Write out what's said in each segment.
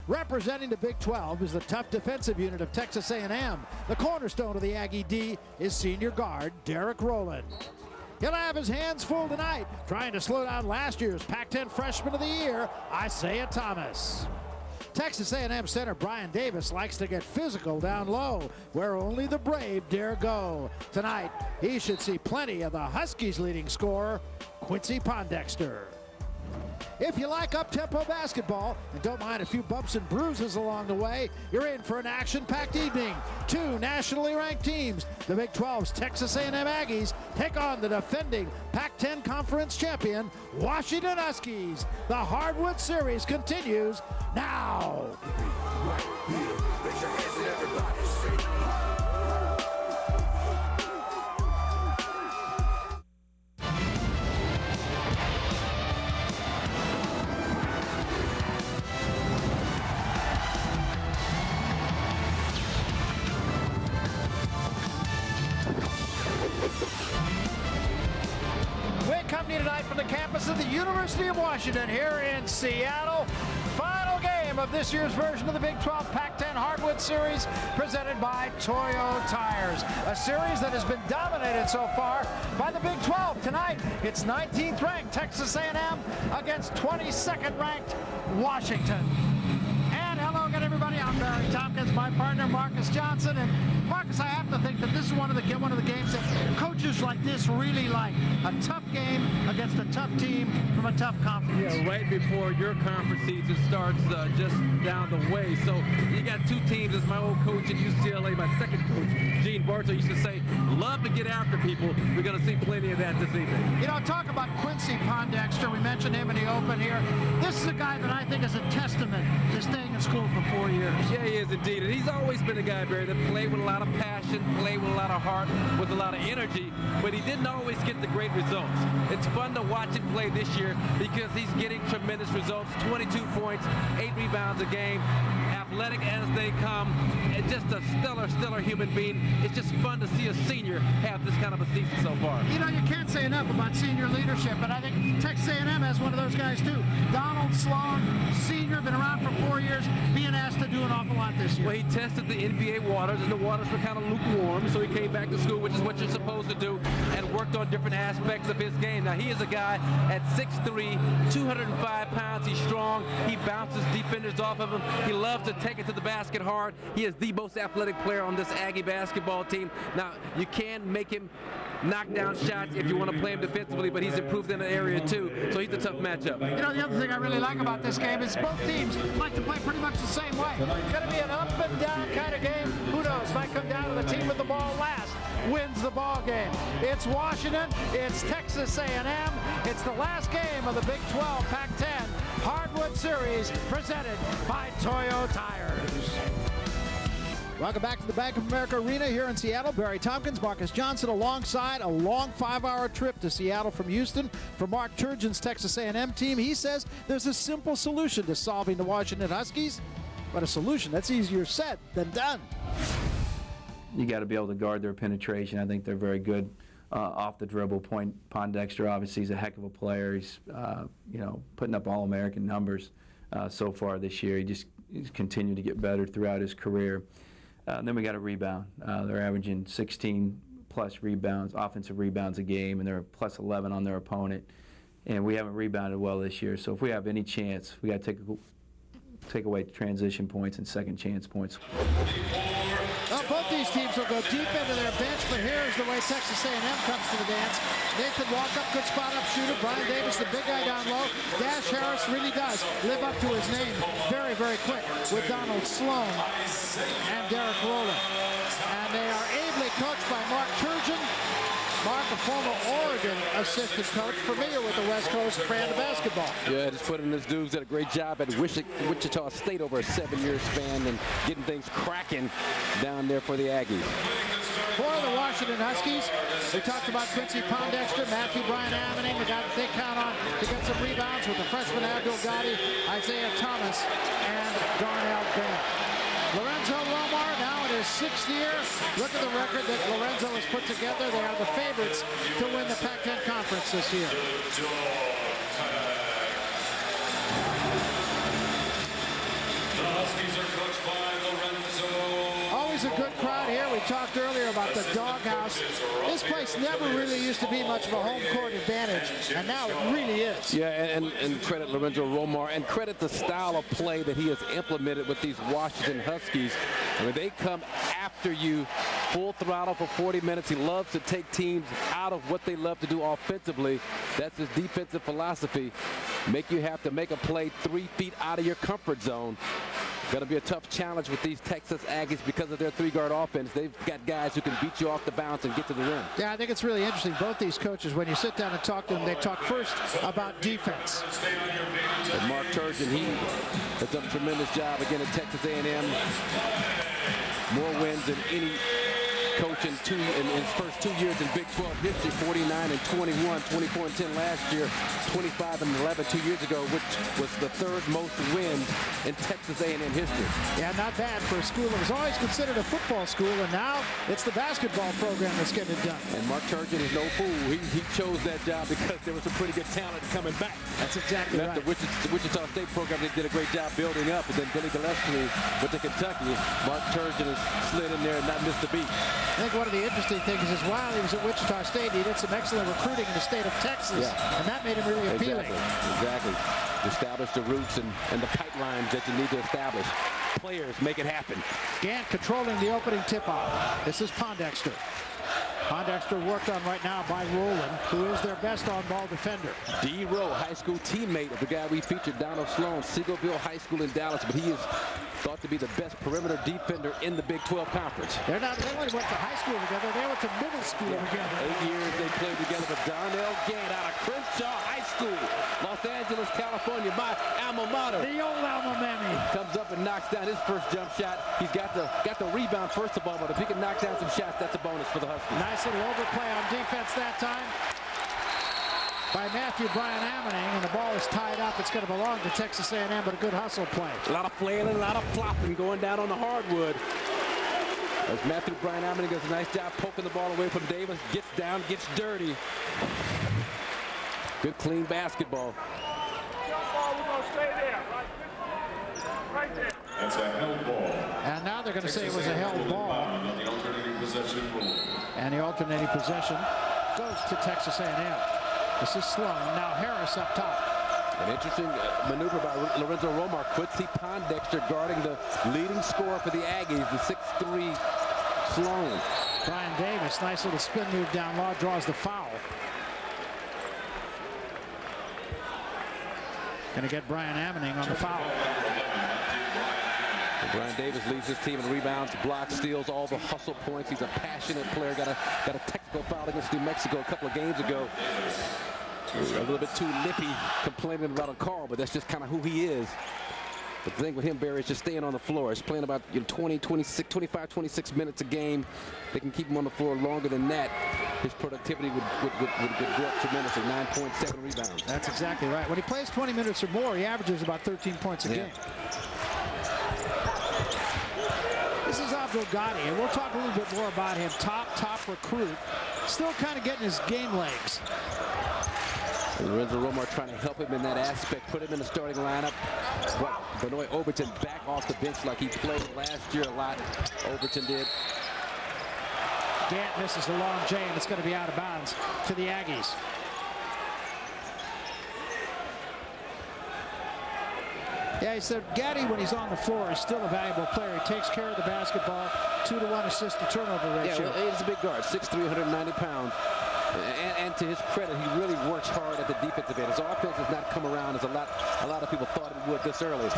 Representing the Big 12 is the tough defensive unit of Texas A&M. The cornerstone of the Aggie D is senior guard Derek Rowland. He'll have his hands full tonight, trying to slow down last year's Pac-10 Freshman of the Year, Isaiah Thomas. Texas A&M center Brian Davis likes to get physical down low, where only the brave dare go. Tonight, he should see plenty of the Huskies' leading scorer, Quincy Pondexter. If you like up-tempo basketball and don't mind a few bumps and bruises along the way, you're in for an action-packed evening. Two nationally ranked teams, the Big 12's Texas A&M Aggies, take on the defending Pac-10 Conference champion, Washington Huskies. The Hardwood Series continues now. Tonight from the campus of the University of Washington here in Seattle. Final game of this year's version of the Big 12 Pac-10 Hardwood Series presented by Toyo Tires. A series that has been dominated so far by the Big 12. Tonight, it's 19th ranked Texas A&M against 22nd ranked Washington. And hello again, everybody. I'm Barry Tompkins, my partner Marcus Johnson. And Marcus, I have to think that this is one of the games that coaches like this really like. A tough game against a tough team from a tough conference. Yeah, right before your conference season starts just down the way. So you got two teams, as my old coach at UCLA, my second coach, Gene Bartow, used to say, love to get after people. We're going to see plenty of that this evening. You know, talk about Quincy Pondexter. We mentioned him in the open here. This is a guy that I think is a testament to staying in school for 4 years. Yeah, he is indeed. And he's always been a guy, Barry, that played with a lot of passion, played with a lot of heart, with a lot of energy, but he didn't always get the great results. It's fun to watch him play this year because he's getting tremendous results. 22 points, 8 rebounds a game, athletic as they come, and just a stellar human being. It's just fun to see a senior have this kind of a season so far. You know, you can't say enough about senior leadership, but I think Texas A&M has one of those guys too. Donald Sloan, senior, been around for 4 years, being asked to do an awful lot this year. Well, he tested the NBA waters, and the waters were kind of lukewarm, so he came back to school, which is what you're supposed to do, and worked on different aspects of his game. Now, he is a guy at 6'3", 205 pounds. He's strong. He bounces defenders off of him. He loves to take it to the basket hard. He is the most athletic player on this Aggie basketball team. Now, you can make him knock down shots if you want to play him defensively, but he's improved in the area too, so he's a tough matchup. You know, the other thing I really like about this game is both teams like to play pretty much the same way. It's going to be an up and down kind of game. Who knows? Might come down to the team with the ball last wins the ball game. It's Washington. It's Texas A&M. It's the last game of the Big 12 Pac-10 Hardwood Series presented by Toyo Tires. Welcome back to the Bank of America Arena here in Seattle. Barry Tompkins, Marcus Johnson alongside a long 5-hour trip to Seattle from Houston for Mark Turgeon's Texas A&M team. He says there's a simple solution to solving the Washington Huskies, but a solution that's easier said than done. You got to be able to guard their penetration. I think they're very good off the dribble. Pondexter obviously is a heck of a player. He's putting up All-American numbers so far this year. He's continued to get better throughout his career. Then we got to rebound. They're averaging 16-plus rebounds, offensive rebounds a game, and they're plus 11 on their opponent. And we haven't rebounded well this year. So if we have any chance, we got to take away transition points and second chance points. Well, both these teams will go deep into their bench, but here's the way Texas A&M comes to the dance. Nathan Walkup, good spot-up shooter. Brian Davis, the big guy down low. Dash Harris really does live up to his name very, very quick with Donald Sloan and Derek Rowland. And they are ably coached by Mark Turgeon. Mark, a former Oregon assistant coach, familiar with the West Coast brand of basketball. Yeah, just putting this dude's did a great job at Wichita State over a 7-year span and getting things cracking down there for the Aggies. For the Washington Huskies, we talked about Quincy Pondexter, Matthew Bryan Ammoning, the guy that they count on to get some rebounds with the freshman Abdul Ghadi, Isaiah Thomas, and Darnell Bent. Lorenzo Romar now in his 6th year. Look at the record that Lorenzo has put together. They are the favorites to win the Pac-10 Conference this year. Always a good crowd here. We talked earlier about the doghouse. This place never really used to be much of a home court advantage, and now it really is. Yeah, and credit Lorenzo Romar, and credit the style of play that he has implemented with these Washington Huskies. I mean, they come after you full throttle for 40 minutes. He loves to take teams out of what they love to do offensively. That's his defensive philosophy. Make you have to make a play 3 feet out of your comfort zone. Going to be a tough challenge with these Texas Aggies because of their 3-guard offense. They've got guys who can beat you off the bounce and get to the rim. Yeah, I think it's really interesting. Both these coaches, when you sit down and talk to them, they talk first about defense. And Mark Turgeon, he has done a tremendous job again at Texas A&M. More wins than any coach in his first 2 years in Big 12 history. 49-21, 24-10 last year, 25-11 2 years ago, which was the 3rd most wins in Texas A&M history. Yeah, not bad for a school that was always considered a football school, and now it's the basketball program that's getting it done. And Mark Turgeon is no fool. He chose that job because there was some pretty good talent coming back. That's exactly right. The Wichita State program, they did a great job building up, and then Billy Gillispie went to Kentucky. Mark Turgeon has slid in there and not missed a beat. I think one of the interesting things is while he was at Wichita State, he did some excellent recruiting in the state of Texas, and that made him really appealing. Exactly. Establish the roots and the pipelines that you need to establish. Players make it happen. Gant controlling the opening tip-off. This is Pondexter. Pondexter worked on right now by Rowland, who is their best on-ball defender. D. Rowe, high school teammate of the guy we featured, Donald Sloan, Seagoville High School in Dallas, but he is thought to be the best perimeter defender in the Big 12 Conference. They only went to high school together. They went to middle school together. 8 years they played together, but Darnell Gant out of Crenshaw High School, Los Angeles, California, my alma mater. The old alma mater. Comes up and knocks down his first jump shot. He's got the rebound first of all, but if he can knock down some shots, that's a bonus for the Huskies. Nice little overplay on defense that time by Matthew Bryan Ammoning, and the ball is tied up. It's going to belong to Texas A&M, but a good hustle play. A lot of flailing, a lot of flopping going down on the hardwood. As Matthew Bryan Ammoning does a nice job poking the ball away from Davis, gets down, gets dirty. Good clean basketball. That's a held ball. And now they're going to say it was a held ball. The alternating possession rule. And the alternating possession goes to Texas A&M. This is Sloan. Now Harris up top. An interesting maneuver by Lorenzo Romar. Quincy Pondexter guarding the leading scorer for the Aggies, the 6'3" Sloan. Brian Davis, nice little spin move down low, draws the foul. Going to get Brian Ammoning on the foul. And Brian Davis leads his team in rebounds, blocks, steals, all the hustle points. He's a passionate player. Got a technical foul against New Mexico a couple of games ago. A little bit too nippy, complaining about a call, but that's just kind of who he is. But the thing with him, Barry, is just staying on the floor. He's playing about 25, 26 minutes a game. They can keep him on the floor longer than that. His productivity would go up tremendously. 9.7 rebounds. That's exactly right. When he plays 20 minutes or more, he averages about 13 points a game. This is Abdul Ghani, and we'll talk a little bit more about him. Top recruit. Still kind of getting his game legs. And Lorenzo Romar trying to help him in that aspect, put him in the starting lineup. But Benoit Overton back off the bench like he played last year a lot. Overton did. Gant misses the long J, and it's going to be out of bounds to the Aggies. Yeah, he said Gaddy, when he's on the floor, is still a valuable player. He takes care of the basketball, 2-to-1 assist to turnover ratio. Yeah, well, he's a big guard, 6'3", 190 pounds. And to his credit, he really works hard at the defensive end. His offense has not come around as a lot of people thought it would this early.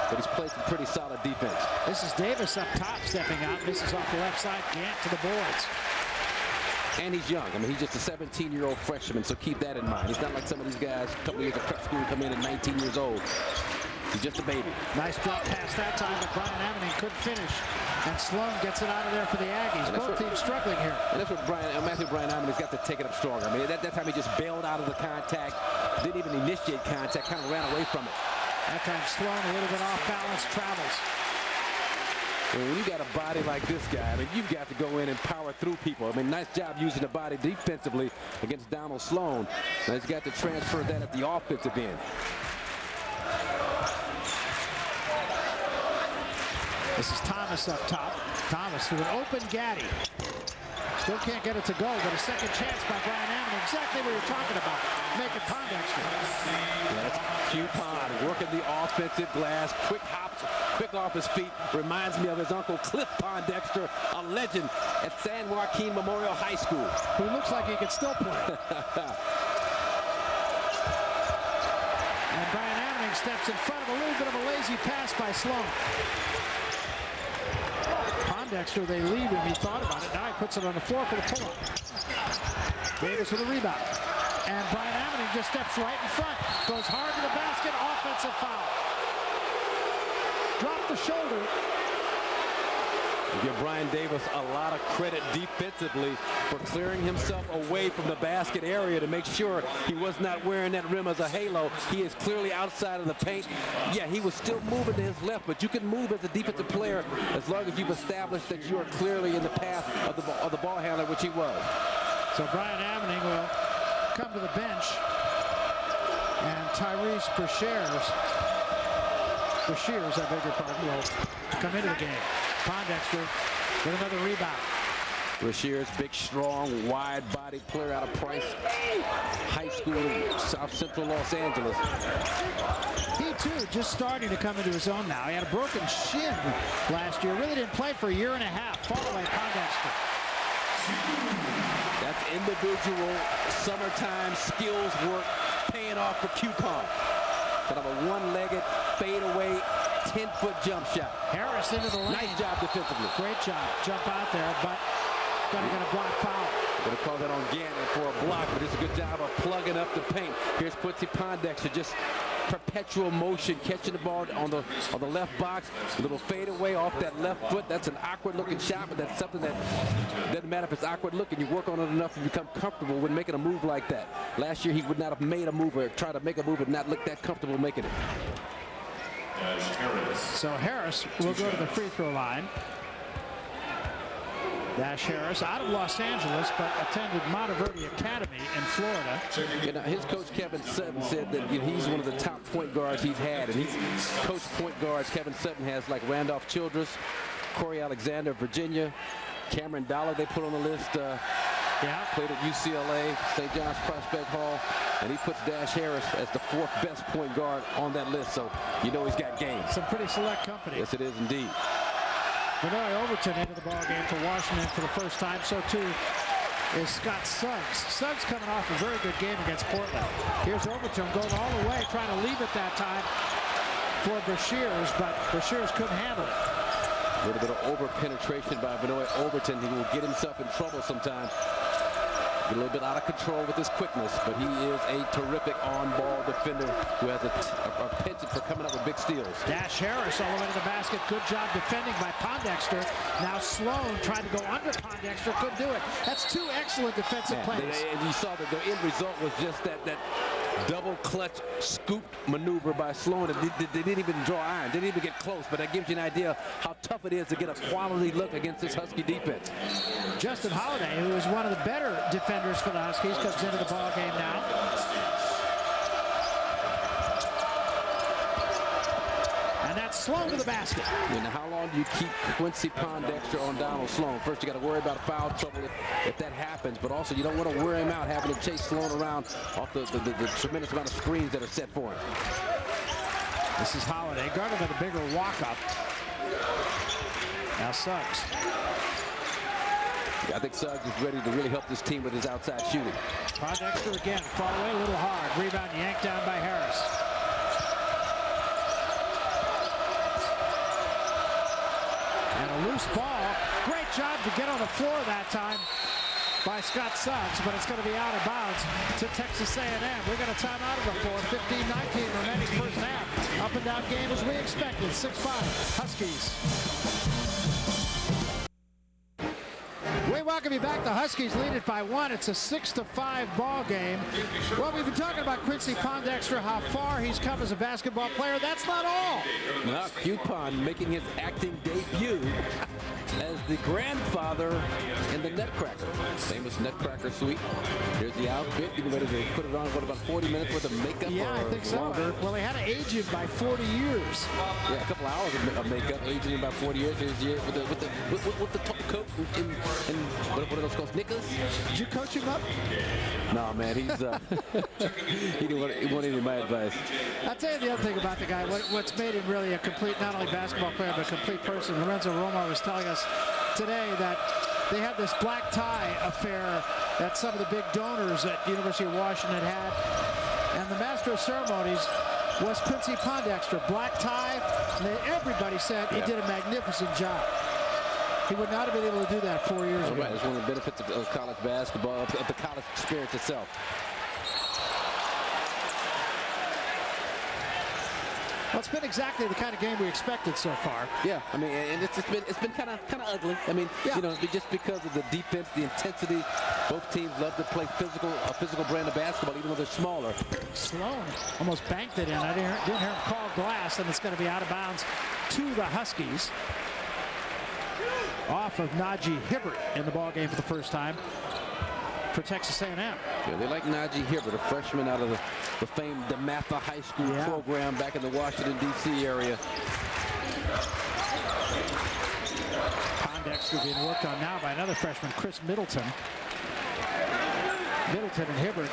But he's played some pretty solid defense. This is Davis up top, stepping out. Misses off the left side. Gant to the boards. And he's young. I mean, he's just a 17-year-old freshman, so keep that in mind. He's not like some of these guys, a couple of years of prep school, come in at 19 years old. He's just a baby. Nice drop pass that time, but Brian Ammoning couldn't finish. And Sloan gets it out of there for the Aggies. Both teams struggling here. And that's what Matthew Bryan Ammoning's got to take it up stronger. I mean, that time he just bailed out of the contact, didn't even initiate contact, kind of ran away from it. That time Sloan a little bit off balance, travels. When you got a body like this guy, I mean, you've got to go in and power through people. I mean, nice job using the body defensively against Donald Sloan. Now he's got to transfer that at the offensive end. This is Thomas up top. Thomas to an open Gaddy. Still can't get it to go, but a second chance by Brian Ammon. Exactly what you're talking about. Make it Pondexter. That's Q-Pond working the offensive glass. Quick hops, quick off his feet. Reminds me of his uncle Cliff Pondexter, a legend at San Joaquin Memorial High School. Who looks like he could still play. And Brian Ammon steps in front of a little bit of a lazy pass by Sloan. Pondexter, they leave him. He thought about it. Now he puts it on the floor for the pull-up. Davis with a rebound. And Brian Ammon just steps right in front. Goes hard to the basket. Offensive foul. Drop the shoulder. You give Brian Davis a lot of credit defensively for clearing himself away from the basket area to make sure he was not wearing that rim as a halo. He is clearly outside of the paint. Yeah, he was still moving to his left, but you can move as a defensive player as long as you've established that you are clearly in the path of the ball handler, which he was. So Brian Ammon will come to the bench, and Tyrese Brashears, I beg your pardon, will come into the game. Pondexter with another rebound. Brashears, big, strong, wide-bodied player out of Price High School in South Central Los Angeles. He, too, just starting to come into his own now. He had a broken shin last year. Really didn't play for a year and a half. Followed by Pondexter. That's individual summertime skills work paying off for Q-Pond. Kind of a one-legged fadeaway 10-foot jump shot. Harris into the lane. Nice job defensively. Great job. Jump out there, but gonna get a block foul. Going to call that on Gannon for a block, but it's a good job of plugging up the paint. Here's Quincy Pondexter, just perpetual motion, catching the ball on the left box. A little fadeaway off that left foot. That's an awkward-looking shot, but that's something that doesn't matter if it's awkward looking. You work on it enough and become comfortable with making a move like that. Last year, he would not have made a move or tried to make a move and not look that comfortable making it. So Harris will go to the free throw line. Dash Harris out of Los Angeles, but attended Monteverde Academy in Florida. You know, his coach Kevin Sutton said that he's one of the top point guards he's had, and he's coached point guards. Kevin Sutton has like Randolph Childress, Corey Alexander, Virginia, Cameron Dollar they put on the list. Played at UCLA, St. John's Prospect Hall, and he puts Dash Harris as the 4th best point guard on that list, so you know he's got game. Some pretty select company. Yes, it is indeed. Benoit Overton into the ballgame for Washington for the first time. So too is Scott Suggs. Suggs coming off a very good game against Portland. Here's Overton going all the way, trying to leave it that time for Brashears, but Brashears couldn't handle it. A little bit of over-penetration by Benoit Overton. He will get himself in trouble sometimes. Get a little bit out of control with his quickness, but he is a terrific on-ball defender who has a penchant for coming up with big steals. Dash Harris all the way to the basket. Good job defending by Pondexter. Now Sloan tried to go under Pondexter, couldn't do it. That's 2 excellent defensive plays. And you saw that the end result was just that double clutch scoop maneuver by Sloan. They didn't even draw iron, didn't even get close, but that gives you an idea how tough it is to get a quality look against this Husky defense. Justin Holiday, who is one of the better defenders for the Huskies, comes into the ball game now. And that's Sloan to the basket. And how long do you keep Quincy Pondexter on Donald Sloan? First, you got to worry about foul trouble if that happens, but also you don't want to wear him out having to chase Sloan around off the tremendous amount of screens that are set for him. This is Holiday, guarded with a bigger walk-up. Now Suggs. I think Suggs is ready to really help this team with his outside shooting. Pondexter again, far away, a little hard. Rebound yanked down by Harris. And a loose ball. Great job to get on the floor that time by Scott Suggs, but it's going to be out of bounds to Texas A&M. We're going to time out of the floor. 15-19 remaining first half. Up and down game as we expected. 6-5 Huskies. We welcome you back. The Huskies lead it by 1. It's a 6-5 ball game. Well, we've been talking about Quincy Pondexter, how far he's come as a basketball player. That's not all. Now, Q-Pond making his acting debut as the grandfather in the Nutcracker, famous Nutcracker suite. Here's the outfit. Getting ready to put it on, what, about 40 minutes worth of makeup? Yeah, I think so. Longer? Well, they had to age him by 40 years. Yeah, a couple hours of makeup, aging in about 40 years. Here's the, with the top coat and what are those called? Knickers? Did you coach him up? No, man, he's he didn't want any of my advice. I'll tell you the other thing about the guy, what's made him really a complete, not only basketball player, but a complete person. Lorenzo Romar was telling us today that they had this black tie affair that some of the big donors at University of Washington had. And the master of ceremonies was Quincy Pondexter. Black tie, everybody said he did a magnificent job. He would not have been able to do that 4 years ago. Right, it's one of the benefits of college basketball, of the college experience itself. Well, it's been exactly the kind of game we expected so far. Yeah, I mean, and it's been kind of ugly. I mean, you know, just because of the defense, the intensity. Both teams love to play a physical brand of basketball, even though they're smaller. Sloan almost banked it in. I didn't hear him call glass, and it's going to be out of bounds to the Huskies. Off of Najee Hibbert in the ballgame for the first time for Texas A&M. Yeah, they like Najee Hibbert, a freshman out of the famed DeMatha High School program back in the Washington, D.C. area. Pondexter being worked on now by another freshman, Chris Middleton. Middleton and Hibbert,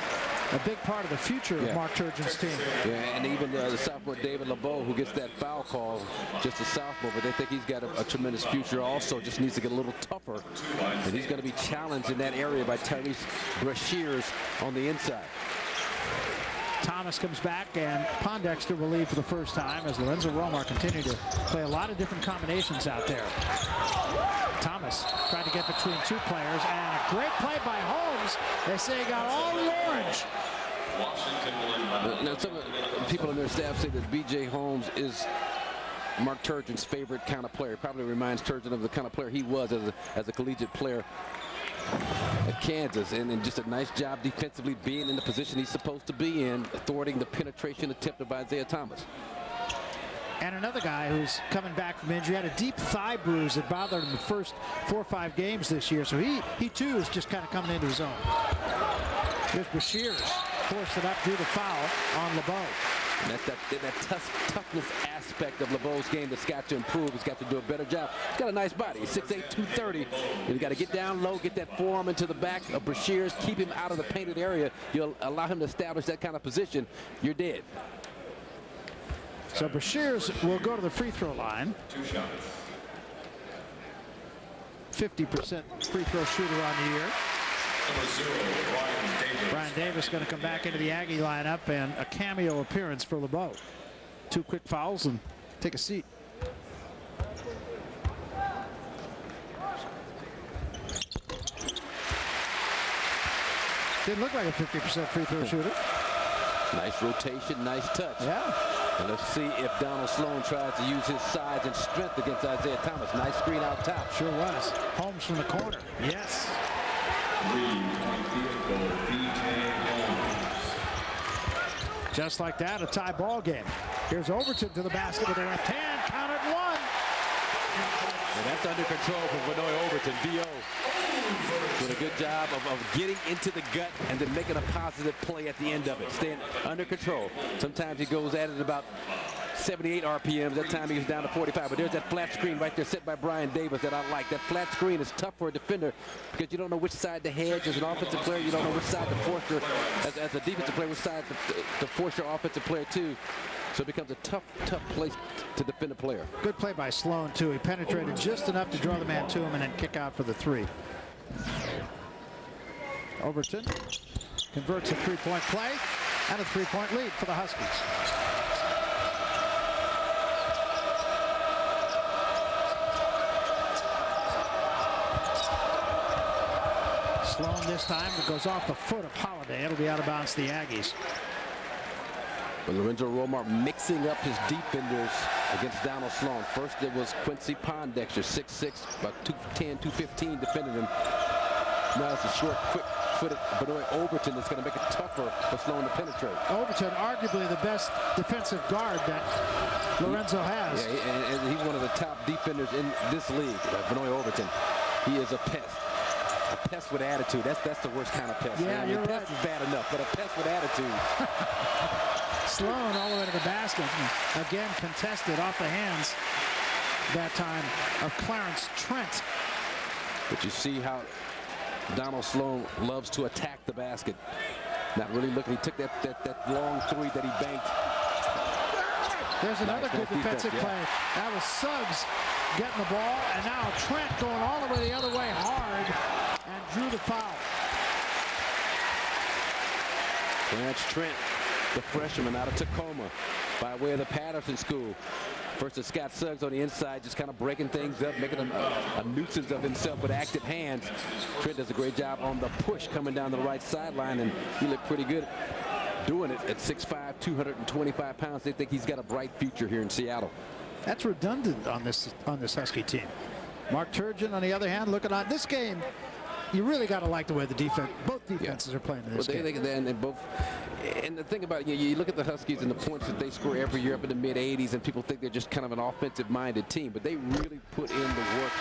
a big part of the future of Mark Turgeon's team. Yeah, and even the sophomore David LeBeau, who gets that foul call, just a sophomore, but they think he's got a tremendous future also, just needs to get a little tougher. And he's going to be challenged in that area by Tyrese Brashears on the inside. Thomas comes back, and Pondexter will lead for the first time as Lorenzo Romar continued to play a lot of different combinations out there. Thomas tried to get between two players, and a great play by Holmes. They say he got all the orange. Now, some people on their staff say that B.J. Holmes is Mark Turgeon's favorite kind of player. Probably reminds Turgeon of the kind of player he was as a collegiate player at Kansas, and just a nice job defensively, being in the position he's supposed to be in, thwarting the penetration attempted by Isaiah Thomas. And another guy who's coming back from injury, had a deep thigh bruise that bothered him the first 4 or 5 games this year, so he too is just kind of coming into his own. Here's Brashears, forced it up due to foul on LeBeau. And that toughness aspect of LeBeau's game that's got to improve. He's got to do a better job. He's got a nice body. He's 6'8", 230. And you got to get down low, get that forearm into the back of Brashears, keep him out of the painted area. You'll allow him to establish that kind of position, you're dead. So Brashears will go to the free throw line. 50% free throw shooter on the year. Brian Davis going to come back into the Aggie lineup, and a cameo appearance for LeBeau. 2 quick fouls and take a seat. Didn't look like a 50% free throw shooter. Nice rotation, nice touch. Yeah. And let's see if Donald Sloan tries to use his size and strength against Isaiah Thomas. Nice screen out top. Sure was. Holmes from the corner. Yes. Just like that, a tie ball game. Here's Overton to the basket with the left hand. Count it, 1. And that's under control for Vanoy Overton. D.O. doing a good job of getting into the gut and then making a positive play at the end of it. Staying under control. Sometimes he goes at it about 78 RPMs. That time he was down to 45. But there's that flat screen right there set by Brian Davis that I like. That flat screen is tough for a defender because you don't know which side to hedge as an offensive player. You don't know which side to force your, as a defensive player, which side to force your offensive player to. So it becomes a tough place to defend a player. Good play by Sloan, too. He penetrated just enough to draw the man to him and then kick out for the 3. Overton converts a 3-point play and a 3-point lead for the Huskies. Sloan this time, it goes off the foot of Holiday. It'll be out of bounds to the Aggies. But Lorenzo Romar mixing up his defenders against Donald Sloan. First it was Quincy Pondexter, 6'6", about 210, 215, defending him. Now it's a short, quick-footed Vanoy Overton that's going to make it tougher for Sloan to penetrate. Overton, arguably the best defensive guard that Lorenzo has. Yeah, and he's one of the top defenders in this league. Benoit Overton. He is a pest. A pest with attitude. That's the worst kind of pest. Yeah, you're right. Pest is bad enough, but a pest with attitude. Sloan all the way to the basket. Again, contested off the hands that time of Clarence Trent. But you see how Donald Sloan loves to attack the basket. Not really looking. He took that long three that he banked. There's another Nice good defensive play. That was Suggs getting the ball, and now Trent going all the way the other way hard and drew the foul. Clarence Trent, the freshman out of Tacoma, by way of the Patterson School. Versus Scott Suggs on the inside, just kind of breaking things up, making a nuisance of himself with active hands. Trent does a great job on the push coming down the right sideline, and he looked pretty good doing it at 6'5", 225 pounds. They think he's got a bright future here in Seattle. That's redundant on this Husky team. Mark Turgeon, on the other hand, looking on this game. You really got to like the way both defenses are playing in this game. And the thing about it, you look at the Huskies and the points that they score every year up in the mid-80s, and people think they're just kind of an offensive-minded team, but they really put in the work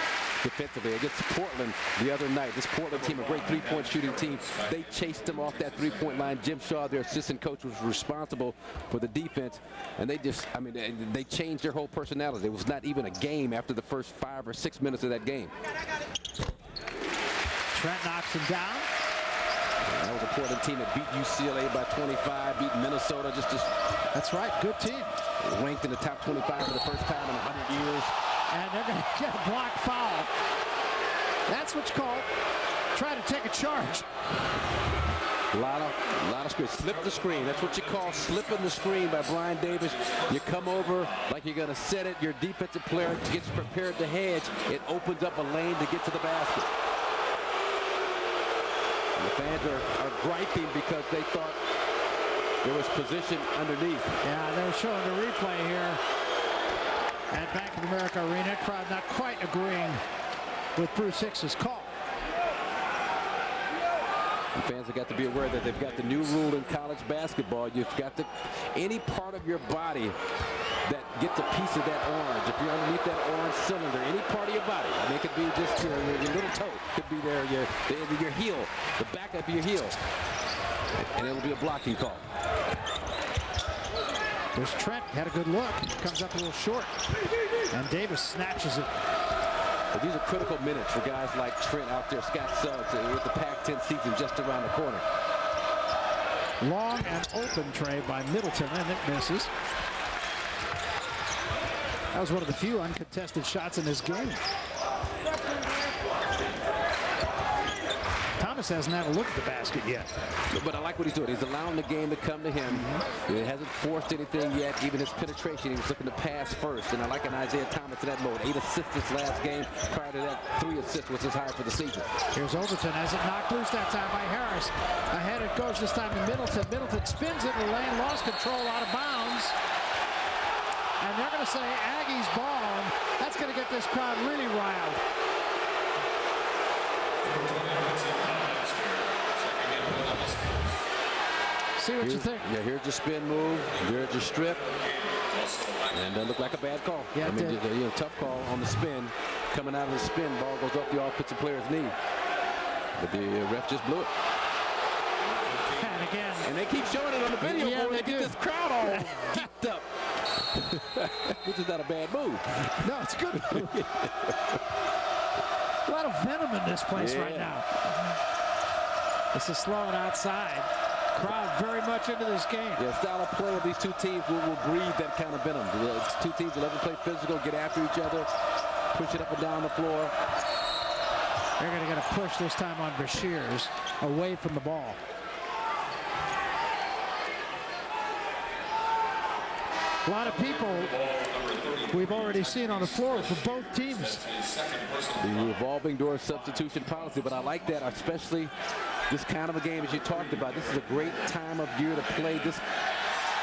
defensively. Against Portland the other night, this Portland team, a great three-point shooting team, they chased them off that three-point line. Jim Shaw, their assistant coach, was responsible for the defense, and they changed their whole personality. It was not even a game after the first 5 or 6 minutes of that game. Trent knocks him down. That was a Portland team that beat UCLA by 25, beat Minnesota That's right, good team. Ranked in the top 25 for the first time in 100 years. And they're going to get a block foul. That's what you call try to take a charge. A lot of screen. Slip the screen. That's what you call slipping the screen by Brian Davis. You come over like you're going to set it. Your defensive player gets prepared to hedge. It opens up a lane to get to the basket. The fans are griping because they thought there was position underneath. Yeah, they're showing the replay here at Bank of America Arena. Crowd not quite agreeing with Bruce Hicks's call. And fans have got to be aware that they've got the new rule in college basketball. You've got to, any part of your body that gets a piece of that orange, if you're underneath that orange cylinder, any part of your body, I mean, it could be just your little toe, could be there, your heel, the back of your heel, and it will be a blocking call. There's Trent, had a good look, comes up a little short, and Davis snatches it. But these are critical minutes for guys like Trent out there, Scott Suggs, with the Pac-10 season just around the corner. Long and open tray by Middleton, and it misses. That was one of the few uncontested shots in this game. Thomas hasn't had a look at the basket yet. But I like what he's doing. He's allowing the game to come to him. He hasn't forced anything yet. Even his penetration, he was looking to pass first. And I like an Isaiah Thomas in that mode. 8 assists this last game. Prior to that, 3 assists, which is higher for the season. Here's Overton as it knocked loose that time by Harris. Ahead it goes this time to Middleton. Middleton spins it in the lane, lost control, out of bounds. And they're going to say Aggies ball, and that's going to get this crowd really riled. See what you think. Yeah, here's your spin move. Here's your strip. And that looked like a bad call. Yeah, I mean, tough call on the spin. Coming out of the spin, ball goes off the offensive player's knee. But the ref just blew it. And again. And they keep showing it on the video board to get this crowd all geeked up. Which is not a bad move. No, it's a good move. A lot of venom in this place right now. This is Sloan outside. Crowd very much into this game. Yeah, style of play of these two teams will breed that kind of venom. Two teams will ever play physical, get after each other, push it up and down the floor. They're going to get a push this time on Bashirs away from the ball. A lot of people we've already seen on the floor for both teams. The revolving door substitution policy, but I like that, especially this kind of a game as you talked about. This is a great time of year to play this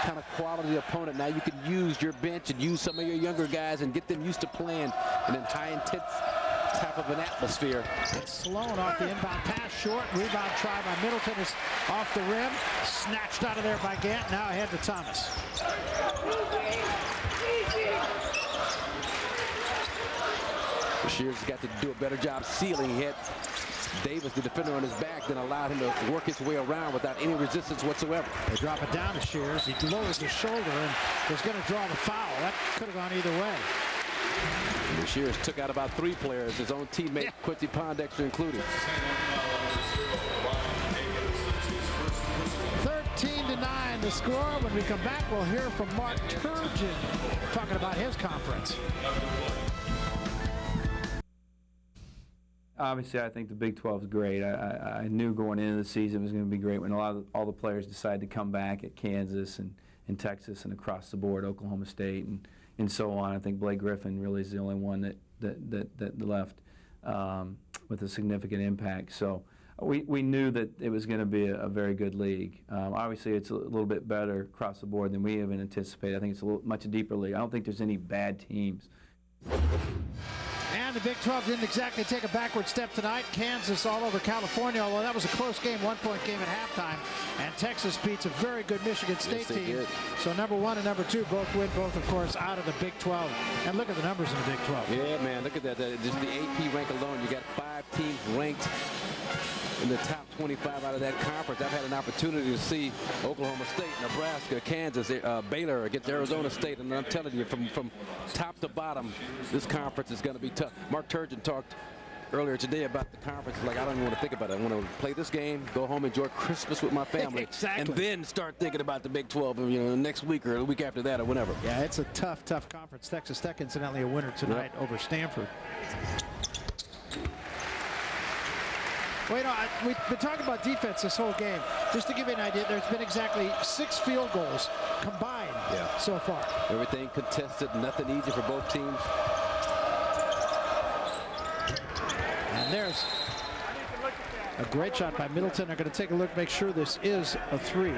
kind of quality opponent. Now you can use your bench and use some of your younger guys and get them used to playing in a high type of an atmosphere. It's Sloan off the inbound pass, short. Rebound try by Middleton is off the rim. Snatched out of there by Gant. Now ahead to Thomas. Shears has got to do a better job sealing. He had Davis, the defender, on his back, then allowed him to work his way around without any resistance whatsoever. They drop it down to Shears. He lowers his shoulder and was going to draw the foul. That could have gone either way. And Shears took out about 3 players, his own teammate Quincy Pondexter included. 13-9 the score. When we come back, we'll hear from Mark Turgeon talking about his conference. Obviously, I think the Big 12 is great. I knew going into the season it was going to be great when all the players decided to come back at Kansas and Texas and across the board, Oklahoma State and so on. I think Blake Griffin really is the only one that left with a significant impact. So we knew that it was going to be a very good league. Obviously, it's a little bit better across the board than we even anticipated. I think it's a much deeper league. I don't think there's any bad teams. And the Big 12 didn't exactly take a backward step tonight. Kansas all over California, although that was a close game, 1-point game at halftime. And Texas beats a very good Michigan State team. Did. So number 1 and number 2 both win, both, of course, out of the Big 12. And look at the numbers in the Big 12. Yeah, man, look at that. Just the AP rank alone, you got 5 teams ranked in the top 25 out of that conference. I've had an opportunity to see Oklahoma State, Nebraska, Kansas, Baylor against Arizona State, and I'm telling you, from top to bottom, this conference is going to be tough. Mark Turgeon talked earlier today about the conference. Like, I don't even want to think about it. I want to play this game, go home, enjoy Christmas with my family, exactly. And then start thinking about the Big 12, next week or the week after that or whenever. Yeah, it's a tough conference. Texas Tech, incidentally, a winner tonight over Stanford. Well, we've been talking about defense this whole game. Just to give you an idea, there's been exactly 6 field goals combined so far. Everything contested, nothing easy for both teams. And there's a great shot by Middleton. They're going to take a look, make sure this is a 3.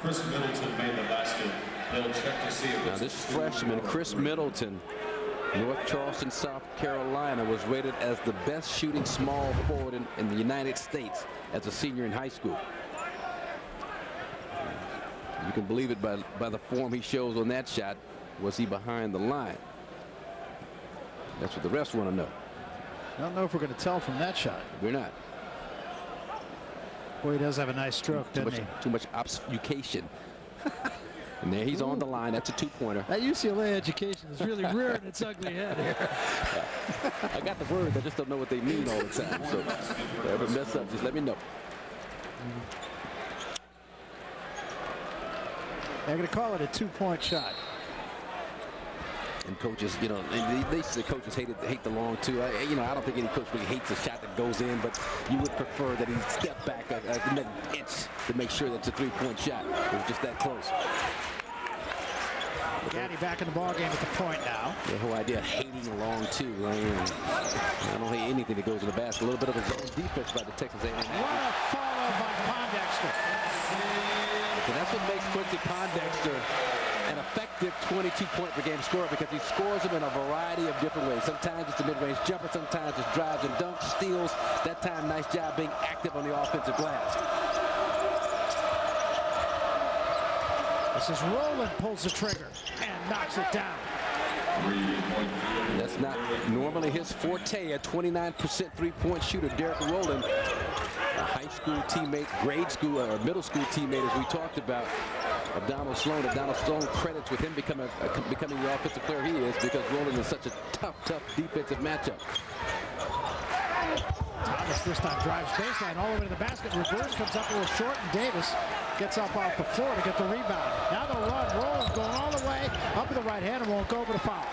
Chris Middleton made the basket. They'll check to see if Now this freshman, Chris Middleton, North Charleston, South Carolina, was rated as the best shooting small forward in the United States as a senior in high school. You can believe it by the form he shows on that shot. Was he behind the line? That's what the refs want to know. I don't know if we're going to tell from that shot. We're not. Boy, he does have a nice stroke, doesn't he? Too much obfuscation. And there he's on the line. That's a 2-pointer. That UCLA education is really rearing its ugly head here. I got the words. I just don't know what they mean all the time. So if I ever mess up, just let me know. They're going to call it a 2-point shot. And coaches, they say coaches hate the long 2. I don't think any coach really hates a shot that goes in, but you would prefer that he step back another inch to make sure that's a 3-point shot. It was just that close. Gaddy back in the ball game at the point now. The whole idea of hating a long 2. I don't hate anything that goes in the basket. A little bit of his own defense by the Texas A&M. What a follow by Pondexter. And that's what makes Quincy Pondexter an effective 22-point-per-game scorer, because he scores them in a variety of different ways. Sometimes it's a mid-range jumper, sometimes it's drives and dunks, steals. That time, nice job being active on the offensive glass. This is Rowland pulls the trigger and knocks it down. That's not normally his forte, a 29% three-point shooter. Derek Rowland, a high school teammate, grade school or middle school teammate, as we talked about, of Donald Sloan. And Donald Sloan credits with him becoming the offensive player he is, because Rowland is such a tough defensive matchup. Thomas this time drives baseline all the way to the basket. Reverse comes up a little short, and Davis gets up off the floor to get the rebound. Now they'll run. Rowland going all the way up to the right hand and won't go over the foul.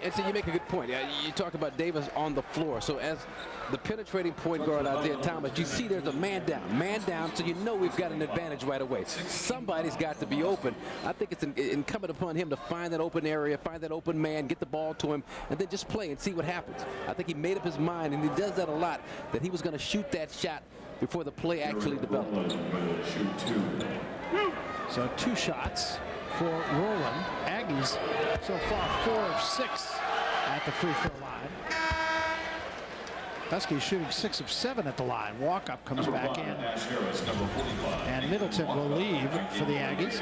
And so you make a good point. You talk about Davis on the floor. So as the penetrating point guard out there, Thomas, you see there's a man down, so you know we've got an advantage right away. Somebody's got to be open. I think it's incumbent upon him to find that open area, find that open man, get the ball to him, and then just play and see what happens. I think he made up his mind, and he does that a lot, that he was going to shoot that shot before the play actually developed. So 2 shots for Rowland. Aggies so far 4 of 6 at the free throw line. Huskies shooting 6 of 7 at the line. Walkup comes back in. And Middleton will leave for the Aggies.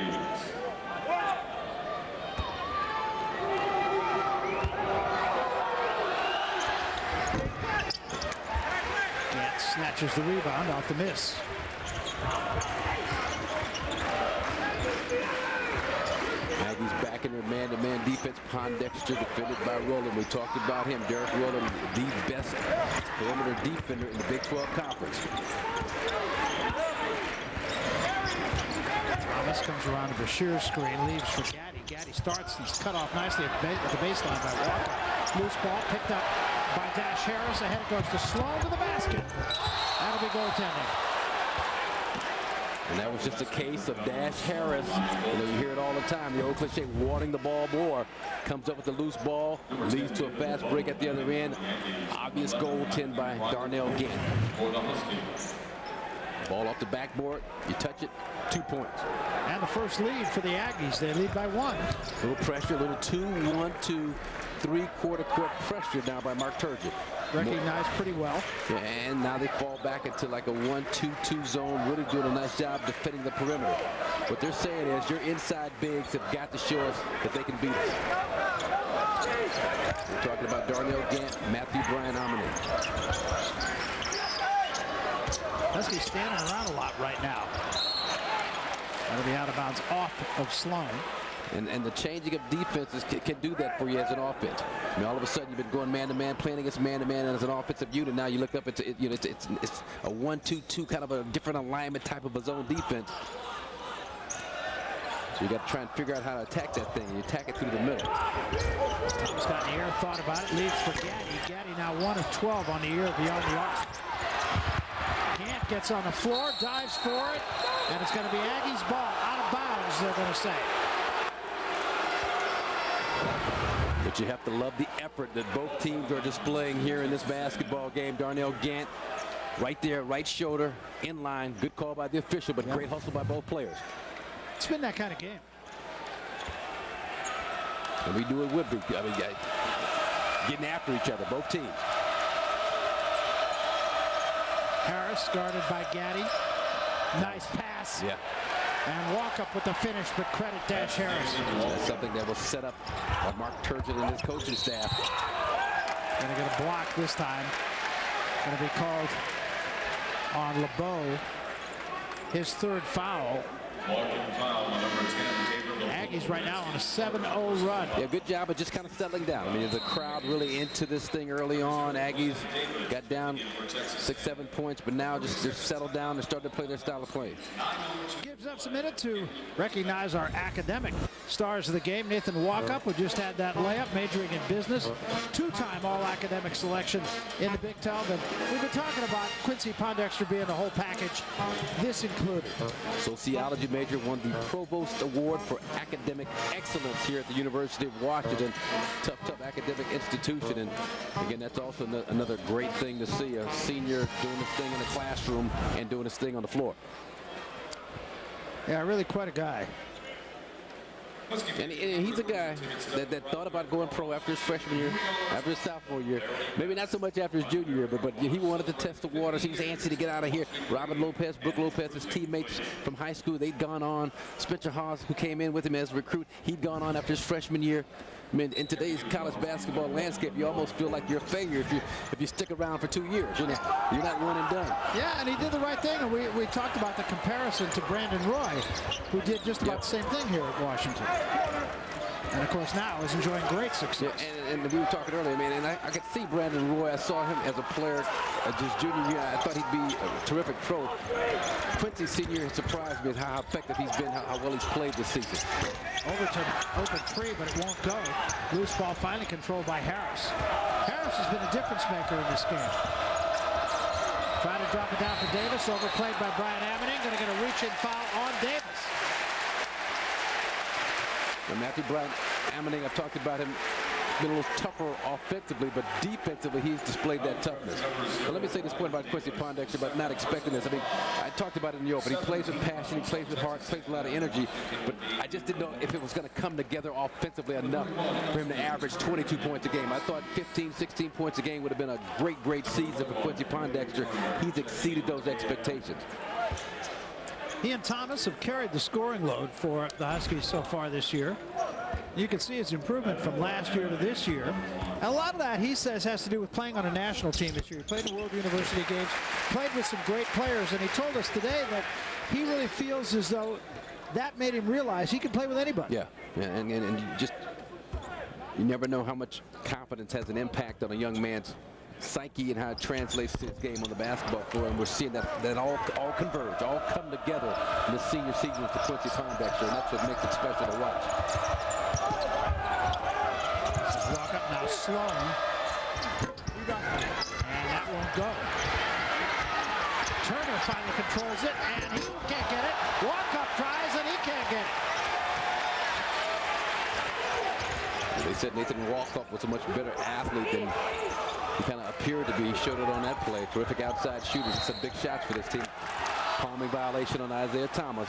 Gant snatches the rebound off the miss. Aggies back in their man-to-man defense. Pondexter defended by Rowland. We talked about him. Derek Rowland, the best perimeter defender in the Big 12 Conference. Thomas comes around to Bashir's screen, leaves for Gaddy. Gaddy starts, he's cut off nicely at the baseline by Walker. Loose ball picked up by Dash Harris. Ahead it goes to Sloan to the basket. That'll be goaltending. And that was just a case of Dash Harris. You know, you hear it all the time. The old cliche, wanting the ball more. Comes up with the loose ball, leads to a fast break at the other end. Obvious goaltend by Darnell Gant. Ball off the backboard. You touch it, 2 points. And the first lead for the Aggies. They lead by 1. A little pressure, a little 2-1-2, three-quarter court pressure now by Mark Turgeon. Recognized pretty well. Yeah, and now they fall back into like a 1-2-2 zone, really doing a nice job defending the perimeter. What they're saying is your inside bigs have got to show us that they can beat us. We're talking about Darnell Gant, Matthew Bryan Amine. Huskies standing around a lot right now. That'll be out of bounds off of Sloan. And the changing of defenses can do that for you as an offense. I mean, all of a sudden you've been going man-to-man, playing against man-to-man as an offensive unit. Now you look up, it's a 1-2-2 kind of a different alignment type of a zone defense. So you got to try and figure out how to attack that thing. You attack it through the middle. Thomas got in the air, thought about it, leads for Gaddy. Gaddy now 1 of 12 on the year beyond the arc. Gant gets on the floor, dives for it, and it's going to be Aggies ball out of bounds, they're going to say. But you have to love the effort that both teams are displaying here in this basketball game. Darnell Gant right there, right shoulder, in line. Good call by the official, but great hustle by both players. It's been that kind of game. And we knew it would be. I mean, getting after each other, both teams. Harris guarded by Gaddy. Nice pass. Yeah. And walk up with the finish, but credit Dash Harris. That's something that was set up by Mark Turgeon and his coaching staff. Going to get a block this time. Going to be called on LeBeau. His 3rd foul. Aggies right now on a 7-0 run. Yeah, good job of just kind of settling down. I mean, the crowd really into this thing early on. Aggies got down 6-7 points, but now just they're settled down and starting to play their style of play. Gives us a minute to recognize our academic stars of the game. Nathan Walkup, who just had that layup, majoring in business. 2-time all-academic selection in the Big 12. And we've been talking about Quincy Pondexter being the whole package, this included. Sociology major, won the Provost Award for Academic Excellence here at the University of Washington. Tough academic institution. And again, that's also another great thing to see, a senior doing his thing in the classroom and doing his thing on the floor. Yeah, really quite a guy. And he's a guy that thought about going pro after his freshman year, after his sophomore year. Maybe not so much after his junior year, but he wanted to test the waters. He was antsy to get out of here. Robin Lopez, Brooke Lopez, his teammates from high school, they'd gone on. Spencer Haas, who came in with him as a recruit, he'd gone on after his freshman year. I mean, in today's college basketball landscape, you almost feel like you're a failure if you stick around for 2 years. You know, you're not one and done. Yeah, and he did the right thing. And we talked about the comparison to Brandon Roy, who did just about the same thing here at Washington. And of course now is enjoying great success. Yeah, and we were talking earlier, man, and I could see Brandon Roy. I saw him as a player his junior year. I thought he'd be a terrific pro. Quincy senior has surprised me at how effective he's been, how well he's played this season. Overton open 3, but it won't go. Loose ball finally controlled by Harris. Harris has been a difference maker in this game. Trying to drop it down for Davis, overplayed by Brian Ammoning. Going to get a reach-in foul on Davis. And Matthew Bryan Ammoning, I've talked about him been a little tougher offensively, but defensively he's displayed that toughness. But let me say this point about Quincy Pondexter about not expecting this. I mean, I talked about it in the open. He plays with passion, he plays with heart, plays with a lot of energy, but I just didn't know if it was going to come together offensively enough for him to average 22 points a game. I thought 15, 16 points a game would have been a great season for Quincy Pondexter. He's exceeded those expectations. He and Thomas have carried the scoring load for the Huskies so far this year. You can see his improvement from last year to this year. And a lot of that, he says, has to do with playing on a national team this year. He played in World University games, played with some great players, and he told us today that he really feels as though that made him realize he can play with anybody. Yeah, and you never know how much confidence has an impact on a young man's psyche and how it translates to his game on the basketball floor, and we're seeing that all converge, all come together in the senior season for Quincy Pondexter, and that's what makes it special to watch. Walk up now, Sloan, and that won't go. Turner finally controls it, and he can't get it. Walk up tries, and he can't get it. They said Nathan Walkup was a much better athlete than he kind of appeared to be. Showed it on that play. Terrific outside shooters. Some big shots for this team. Palming violation on Isaiah Thomas.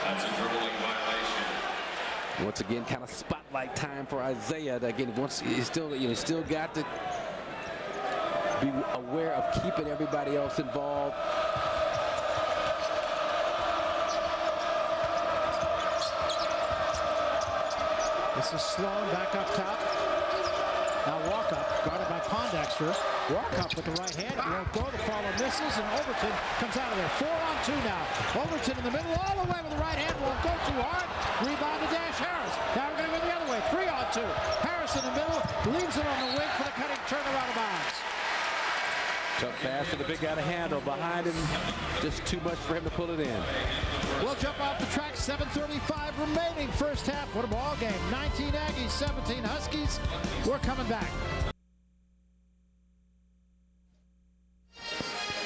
That's a dribbling violation. Once again, kind of spotlight time for Isaiah. Again, once he's still got to be aware of keeping everybody else involved. This is Sloan back up top. Now Walkup, guarded by Pondexter. Walkup with the right hand. It won't go. The follow misses, and Overton comes out of there. 4-on-2 now. Overton in the middle, all the way with the right hand. Won't go too hard. Rebound to Dash Harris. Now we're going to go the other way. 3-on-2. Harris in the middle. Leaves it on the wing for the cutting turner out of bounds. Tough pass for the big guy to handle. Behind him, just too much for him to pull it in. We'll jump off the track. 7:35 remaining first half. What a ball game. 19 Aggies, 17 Huskies. We're coming back.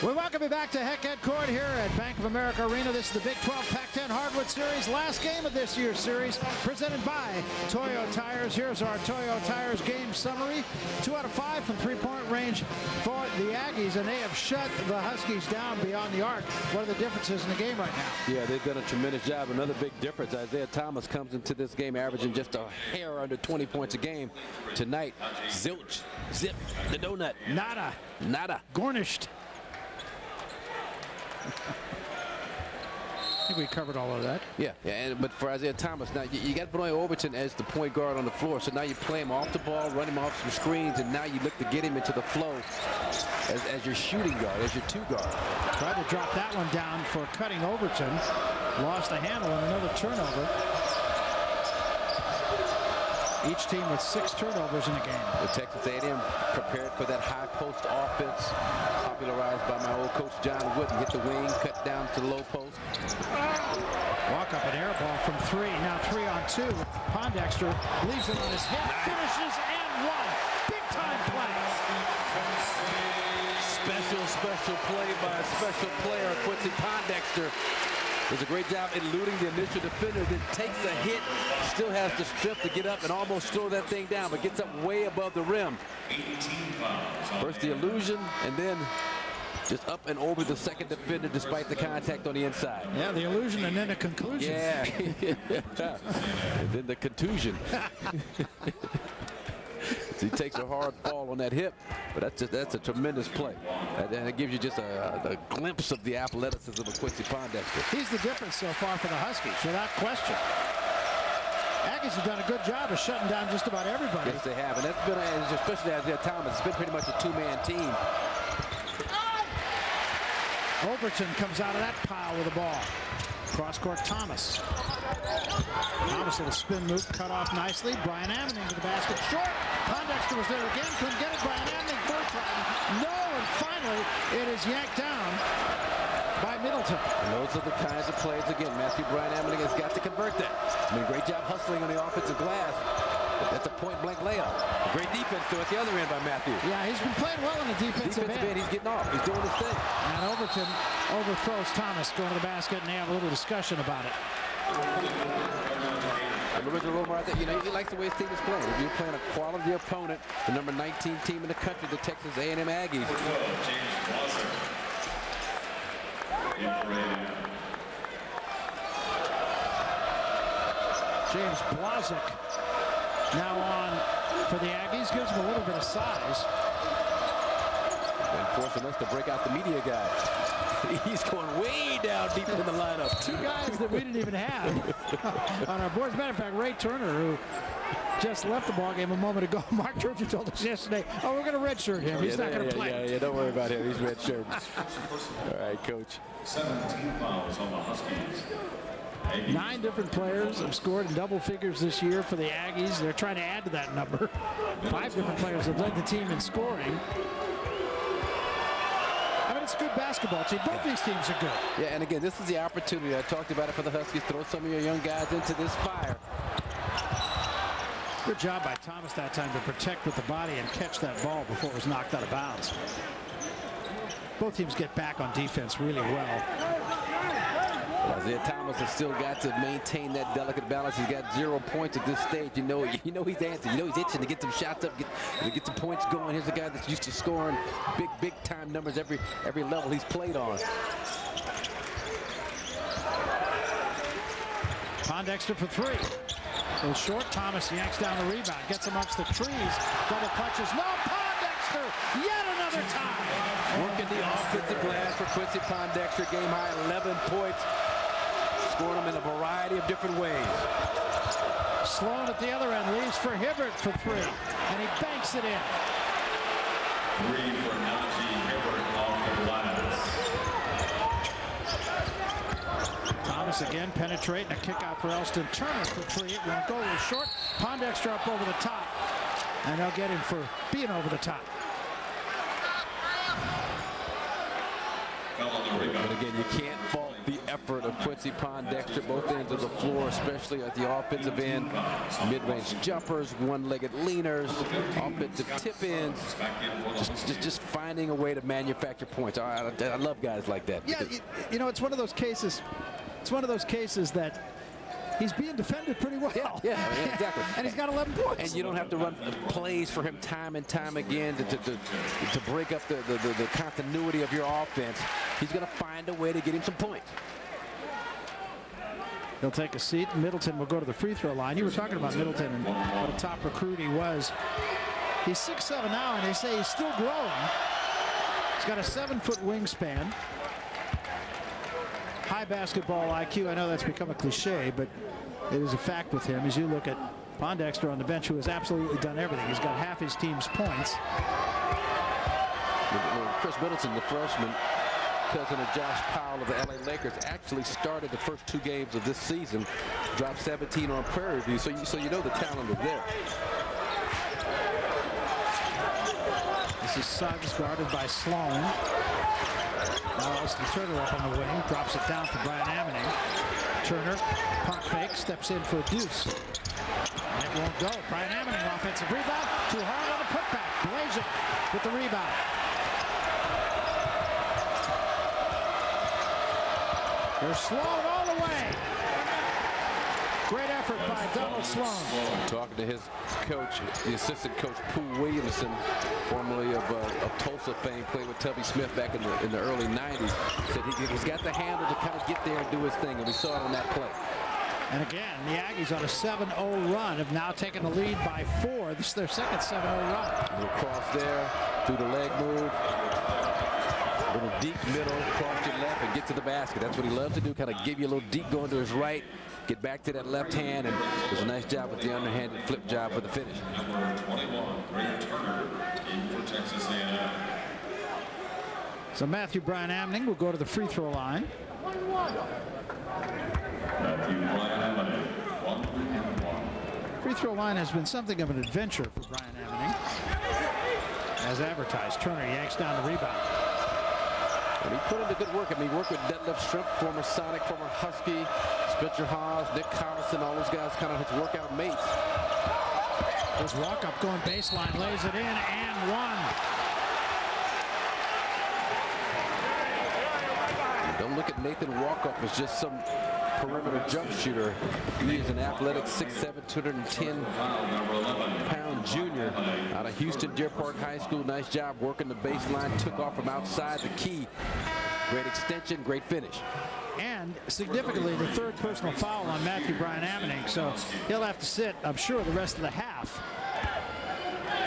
We welcome you back to Heckhead Court here at Bank of America Arena. This is the Big 12 Pac-10 Hardwood Series, last game of this year's series, presented by Toyo Tires. Here's our Toyo Tires game summary. 2 out of 5 from three-point range for the Aggies, and they have shut the Huskies down beyond the arc. What are the differences in the game right now? Yeah, they've done a tremendous job. Another big difference, Isaiah Thomas comes into this game averaging just a hair under 20 points a game. Tonight, zilch, zip, the donut. Nada. Garnished. I think we covered all of that. Yeah, but for Isaiah Thomas, now you got to put on Overton as the point guard on the floor. So now you play him off the ball, run him off some screens, and now you look to get him into the flow as your shooting guard, as your two guard. Tried to drop that one down for cutting Overton. Lost the handle and another turnover. Each team with 6 turnovers in the game. The Texas A&M prepared for that high post offense, popularized by my old coach John Wooden. Hit the wing, cut down to the low post. Walk up an air ball from 3. Now 3-on-2. Pondexter leaves it on his head, finishes and one. Big time play. Special play by a special player, Quincy Pondexter. Does a great job eluding the initial defender, then takes the hit, still has the strength to get up and almost throw that thing down, but gets up way above the rim. First the illusion, and then just up and over the second defender despite the contact on the inside. Yeah, the illusion and then a conclusion. Yeah. And then the contusion. He takes a hard fall on that hip, but that's a tremendous play. And it gives you just a glimpse of the athleticism of Quincy Pondexter. He's the difference so far for the Huskies, without question. Aggies have done a good job of shutting down just about everybody. Yes, they have, and that's been, especially Isaiah Thomas, it's been pretty much a two-man team. Overton comes out of that pile with the ball. Cross-court Thomas. Thomas with a spin move, cut off nicely. Brian Ammoning to the basket, short. Pondexter was there again, couldn't get it. Brian Ammoning first time. No, and finally it is yanked down by Middleton. And those are the kinds of plays, again, Matthew Brian Ammoning has got to convert that. I mean, great job hustling on the offensive glass. That's a point-blank layup. Great defense, though, at the other end by Matthew. Yeah, he's been playing well in the defensive end. He's getting off. He's doing his thing. And Overton overthrows Thomas, going to the basket, and they have a little discussion about it. Lorenzo Romar, he likes the way his team is playing. If you're playing a quality opponent, the number 19 team in the country, the Texas A&M Aggies. James Blazek now on for the Aggies, gives him a little bit of size. And forcing us to break out the media guys. He's going way down deep in the lineup. Two guys that we didn't even have on our board. As a matter of fact, Ray Turner, who just left the ball game a moment ago. Mark Turgeon told us yesterday, oh, we're going to redshirt him. He's not going to play. Yeah, don't worry about him. He's redshirt. All right, Coach. 17 fouls on the Huskies. 9 different players have scored in double figures this year for the Aggies. They're trying to add to that number. 5 different players have led the team in scoring. I mean, it's a good basketball team. Both these teams are good. Yeah, and again, this is the opportunity. I talked about it for the Huskies. Throw some of your young guys into this fire. Good job by Thomas that time to protect with the body and catch that ball before it was knocked out of bounds. Both teams get back on defense really well. Isaiah Thomas has still got to maintain that delicate balance. He's got 0 points at this stage. You know he's dancing. You know he's itching to get some shots up, get some points going. Here's a guy that's used to scoring big time numbers every level he's played on. Pondexter for 3. A little short. Thomas yanks down the rebound, gets amongst the trees, double clutches. No, Pondexter yet another time. Working the offensive glass for Quincy Pondexter. Game high 11 points. Scoring them in a variety of different ways. Sloan at the other end leaves for Hibbert for 3, and he banks it in. 3 for Najee Hibbert off the glass. Thomas again penetrating, a kick out for Elston Turner for 3. It won't go, it's short. Pondexter up over the top, and they'll get him for being over the top. And again, you can't fault the effort of Quincy Pondexter, both ends of the floor, especially at the offensive end. Mid-range jumpers, one-legged leaners, offensive tip-ins, just finding a way to manufacture points. I love guys like that. Yeah, you know, it's one of those cases. It's one of those cases that he's being defended pretty well. Yeah, exactly. And he's got 11 points. And you don't have to run plays for him time and time again to break up the continuity of your offense. He's going to find a way to get him some points. He'll take a seat. Middleton will go to the free throw line. You were talking about Middleton and what a top recruit he was. He's 6'7" now, and they say he's still growing. He's got a 7-foot wingspan. High basketball IQ. I know that's become a cliche, but it is a fact with him. As you look at Pondexter on the bench, who has absolutely done everything. He's got half his team's points. Chris Middleton, the freshman, cousin of Josh Powell of the LA Lakers, actually started the first 2 games of this season, dropped 17 on Prairie View, so you know the talent is there. This is Suggs guarded by Sloan. Now Elston Turner up on the wing, drops it down for Brian Ammoning. Turner, pump fake, steps in for a deuce. And it won't go. Brian Ammoning, offensive rebound, too hard on the putback. Blazek with the rebound. There's Sloan all the way. Great effort by Donald Sloan. Talking to his coach, the assistant coach, Pooh Williamson, formerly of Tulsa fame, played with Tubby Smith back in the early 90s. Said he's got the handle to kind of get there and do his thing, and we saw it on that play. And again, the Aggies on a 7-0 run have now taken the lead by 4. This is their second 7-0 run. Little cross there, through the leg move. Little deep middle, cross your left and get to the basket. That's what he loves to do, kind of give you a little deep going to his right, get back to that left hand, and does a nice job with the underhanded flip job for the finish. Number 21, Ray Turner in for Texas A&M. So Matthew Brian Ammoning will go to the free throw line. Matthew Brian Ammoning, 1-1. Free throw line has been something of an adventure for Brian Ammoning. As advertised, Turner yanks down the rebound. And he put in the good work. I mean, he worked with Detlef Shrimp, former Sonic, former Husky, Spencer Haas, Nick Collison, all those guys kind of his workout mates. This walk-up going baseline, lays it in, and one. Don't look at Nathan Walkup as just some perimeter jump shooter. He is an athletic 6'7", 210-pound junior out of Houston Deer Park High School. Nice job working the baseline. Took off from outside the key. Great extension, great finish. And significantly, the third personal foul on Matthew Bryan Ammoning, so he'll have to sit, I'm sure, the rest of the half.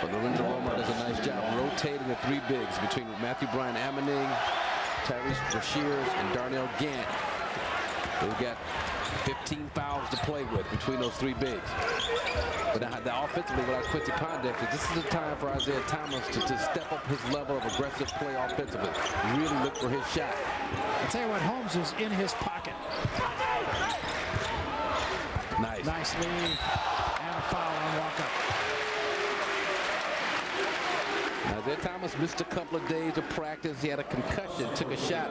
But Lorenzo Romar does a nice job rotating the three bigs between Matthew Bryan Ammoning, Tyrese Brashears, and Darnell Gant. They've got 15 fouls to play with between those three bigs. But the offensively, without Quincy Pondexter, this is the time for Isaiah Thomas to step up his level of aggressive play offensively. Really look for his shot. I'll tell you what, Holmes is in his pocket. Nice. Nice lead and a foul on walk-up. Isaiah Thomas missed a couple of days of practice. He had a concussion, took a shot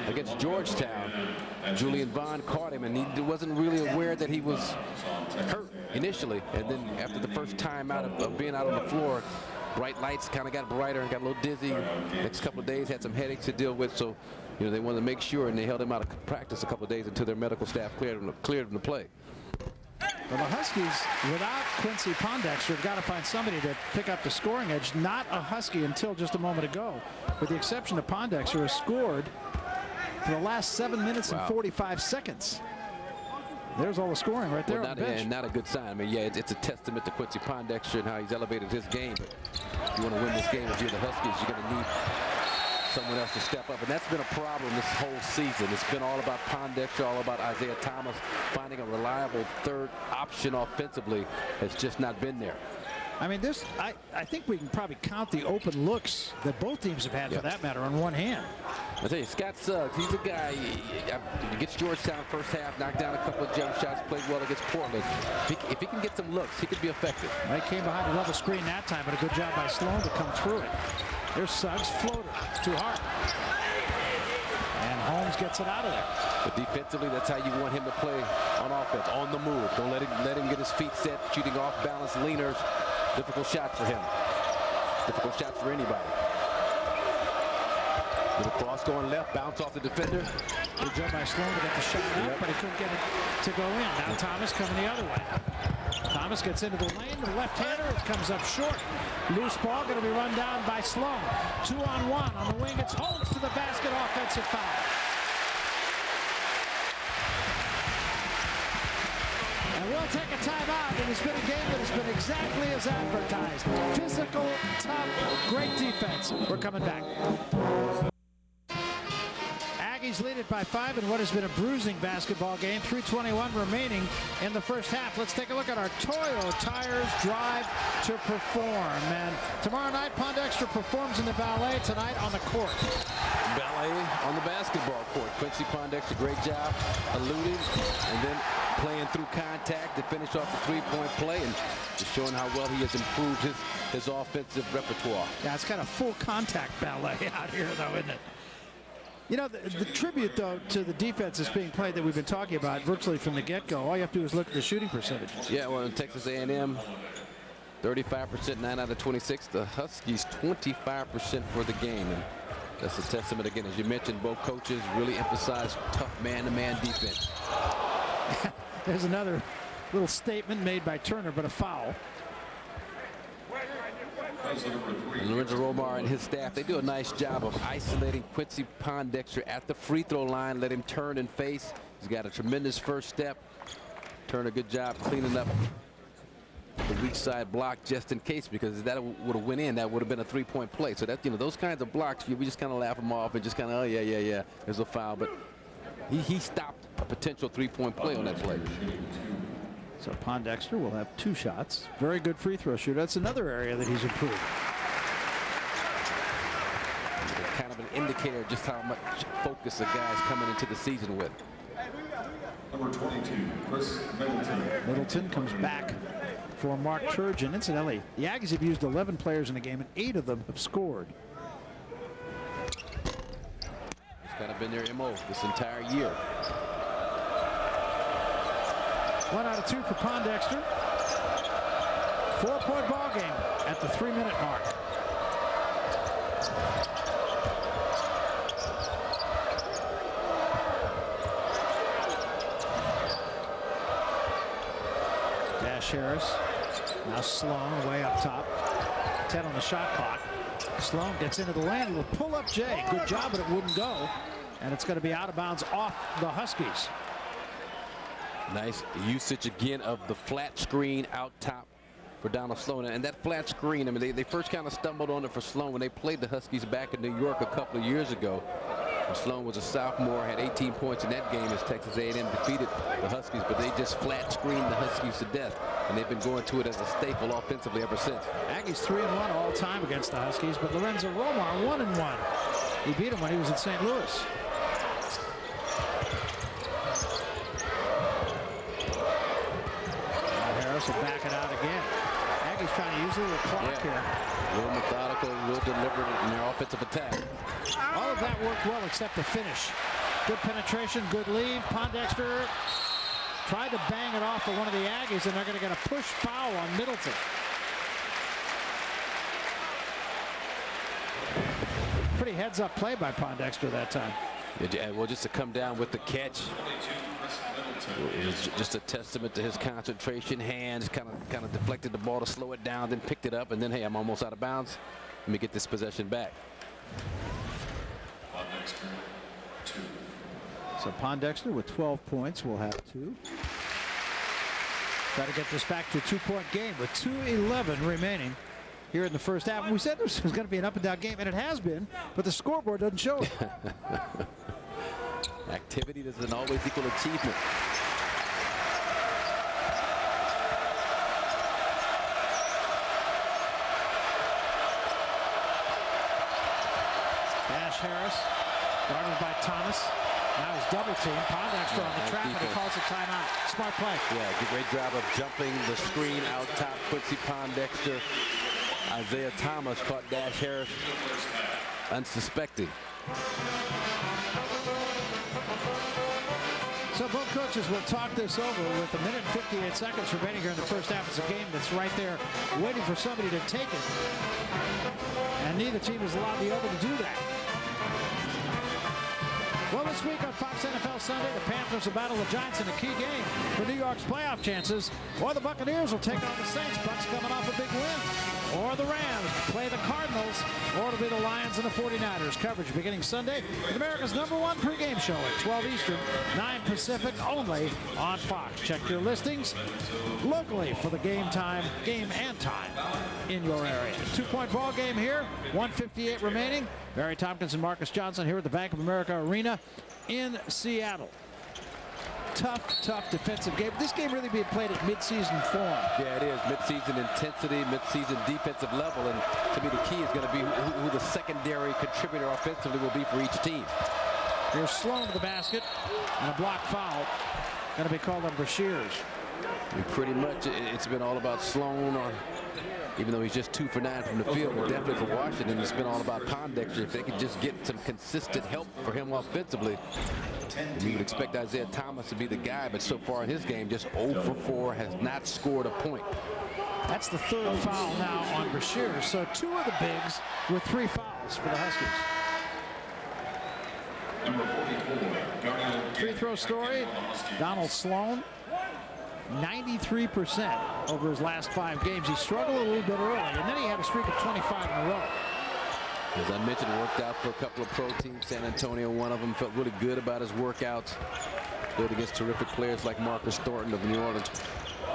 against Georgetown. Julian Vaughn caught him, and he wasn't really aware that he was hurt initially. And then after the first time out of being out on the floor, bright lights kind of got brighter and got a little dizzy. Next couple of days, had some headaches to deal with. So, you know, they wanted to make sure, and they held him out of practice a couple of days until their medical staff cleared him to play. Well, the Huskies, without Quincy Pondexter, have got to find somebody to pick up the scoring edge. Not a Husky until just a moment ago. With the exception of Pondexter, has scored for the last 7 minutes and 45 seconds. There's all the scoring right there on the bench. Not a good sign. I mean, yeah, it's a testament to Quincy Pondexter and how he's elevated his game. But if you want to win this game, if you're the Huskies, you're going to need someone else to step up. And that's been a problem this whole season. It's been all about Pondexter, all about Isaiah Thomas. Finding a reliable third option offensively has just not been there. I mean, I think we can probably count the open looks that both teams have had, for that matter, on one hand. I tell you, Scott Suggs, he's a guy, he gets Georgetown first half, knocked down a couple of jump shots, played well against Portland. If he can get some looks, he could be effective. They came behind a level screen that time, but a good job by Sloan to come through it. There's Suggs, floater, too hard. And Holmes gets it out of there. But defensively, that's how you want him to play on offense, on the move. Don't let him get his feet set, shooting off balance leaners. Difficult shots for him. Difficult shots for anybody. Little cross going left, bounce off the defender. Good job by Sloan to get the shot out, but he couldn't get it to go in. Now Thomas coming the other way. Thomas gets into the lane, the left-hander, it comes up short. Loose ball going to be run down by Sloan. 2-on-1 on the wing. It's Holmes to the basket, offensive foul. And we'll take a timeout. It has been a game that has been exactly as advertised. Physical, tough, great defense. We're coming back. Aggies lead it by 5 in what has been a bruising basketball game. 3:21 remaining in the first half. Let's take a look at our Toyo Tires Drive to Perform. And tomorrow night, Pondexter performs in the ballet. Tonight on the court. Ballet on the basketball court. Quincy Pondexter, great job eluding and then playing through contact to finish off the three-point play, and just showing how well he has improved his offensive repertoire. Yeah, it's kind of full contact ballet out here, though, isn't it? You know, the tribute, though, to the defense that's being played that we've been talking about virtually from the get-go, all you have to do is look at the shooting percentage. Yeah, well, in Texas A&M, 35%, 9 out of 26. The Huskies, 25% for the game. And that's a testament, again, as you mentioned, both coaches really emphasize tough man-to-man defense. There's another little statement made by Turner, but a foul. And Lorenzo Romar and his staff, they do a nice job of isolating Quincy Pondexter at the free throw line, let him turn and face. He's got a tremendous first step. Turner, good job cleaning up the weak side block just in case, because if that would have went in, that would have been a three-point play. So that, you know, those kinds of blocks, we just kind of laugh them off and just kind of, oh yeah, there's a foul. But he stopped a potential three-point play on that play. So Pondexter will have 2 shots. Very good free throw shooter. That's another area that he's improved. Kind of an indicator of just how much focus the guy's coming into the season with. Number 22, Chris Middleton. Middleton comes back for Mark Turgeon. Incidentally, the Aggies have used 11 players in the game, and 8 of them have scored. It's kind of been their MO this entire year. 1 out of 2 for Pondexter. 4-point ball game at the 3-minute mark. Harris. Now Sloan way up top. 10 on the shot clock. Sloan gets into the lane. He will pull up Jay. Good job, but it wouldn't go. And it's going to be out of bounds off the Huskies. Nice usage again of the flat screen out top for Donald Sloan. And that flat screen, I mean, they first kind of stumbled on it for Sloan when they played the Huskies back in New York a couple of years ago. And Sloan was a sophomore, had 18 points in that game as Texas A&M defeated the Huskies, but they just flat screened the Huskies to death. And they've been going to it as a staple offensively ever since. Aggies 3-1 all time against the Huskies, but Lorenzo Romar 1-1. He beat him when he was in St. Louis. Harris will back it out again. Aggies trying to use a little clock here. A little methodical, a little deliberate in their offensive attack. All of that worked well except the finish. Good penetration, good lead. Pondexter tried to bang it off for one of the Aggies, and they're going to get a push foul on Middleton. Pretty heads-up play by Pondexter that time. Yeah, well, just to come down with the catch, it was just a testament to his concentration. Hands kind of deflected the ball to slow it down, then picked it up, and then, hey, I'm almost out of bounds. Let me get this possession back. So Pondexter with 12 points will have 2. Try to get this back to a 2-point game with 2:11 remaining here in the first half. We said this was going to be an up-and-down game, and it has been, but the scoreboard doesn't show it. Activity doesn't always equal achievement. Dash Harris, guarded by Thomas. Now he's double team. Pondexter on the trap, and he calls a timeout. Smart play. Yeah, great job of jumping the screen out top. Quincy Pondexter. Isaiah Thomas caught Dash Harris unsuspecting. So both coaches will talk this over with 1 minute and 58 seconds remaining here in the first half. It's a game that's right there waiting for somebody to take it. And neither team has allowed the other to do that. Well, this week on Fox NFL Sunday, the Panthers will battle the Giants in a key game for New York's playoff chances. Or the Buccaneers will take on the Saints. Bucs coming off a big win. Or the Rams play the Cardinals. Or it'll be the Lions and the 49ers. Coverage beginning Sunday with America's #1 pregame show at 12 Eastern, 9 Pacific, only on Fox. Check your listings locally for the game and time in your area. 2-point ball game here. 1:58 remaining. Barry Tompkins and Marcus Johnson here at the Bank of America Arena in Seattle. Tough defensive game. This game really being played at midseason form. Yeah, it is. Midseason intensity, midseason defensive level. And to me, the key is going to be who the secondary contributor offensively will be for each team. Here's Sloan to the basket, and a block foul going to be called on Brashears. Pretty much, it's been all about Sloan, even though he's just 2 for 9 from the field. But definitely for Washington, it's been all about Pondexter. If they could just get some consistent help for him offensively, you would expect Isaiah Thomas to be the guy, but so far in his game, just 0 for 4, has not scored a point. That's the 3rd foul now on Brashears. So 2 of the bigs with 3 fouls for the Huskies. Free throw story, Donald Sloan, 93% over his last 5 games. He struggled a little bit early, and then he had a streak of 25 in a row. As I mentioned, worked out for a couple of pro teams. San Antonio, one of them, felt really good about his workouts. Played against terrific players like Marcus Thornton of the New Orleans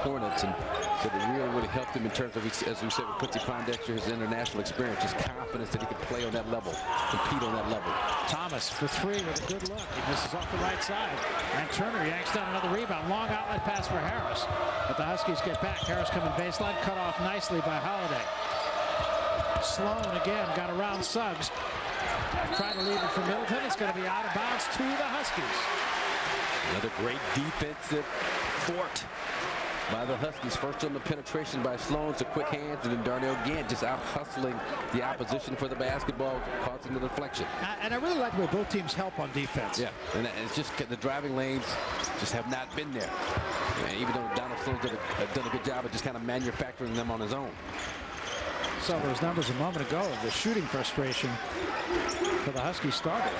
Hornets, and said it really helped him in terms of, as we said, with Quincy Pondexter, his international experience, his confidence that he could play on that level, compete on that level. Thomas for 3 with a good look. He misses off the right side. And Turner yanks down another rebound. Long outlet pass for Harris. But the Huskies get back. Harris coming baseline, cut off nicely by Holiday. Sloan again got around Suggs. Trying to leave it for Middleton. It's going to be out of bounds to the Huskies. Another great defensive fort by the Huskies. First on the penetration by Sloan to quick hands, and then Darnell again just out hustling the opposition for the basketball, causing the deflection. And I really like the way both teams help on defense. Yeah, and it's just the driving lanes just have not been there. Even though Donald Sloan's done a good job of just kind of manufacturing them on his own. Saw those numbers a moment ago of the shooting frustration for the Husky starters.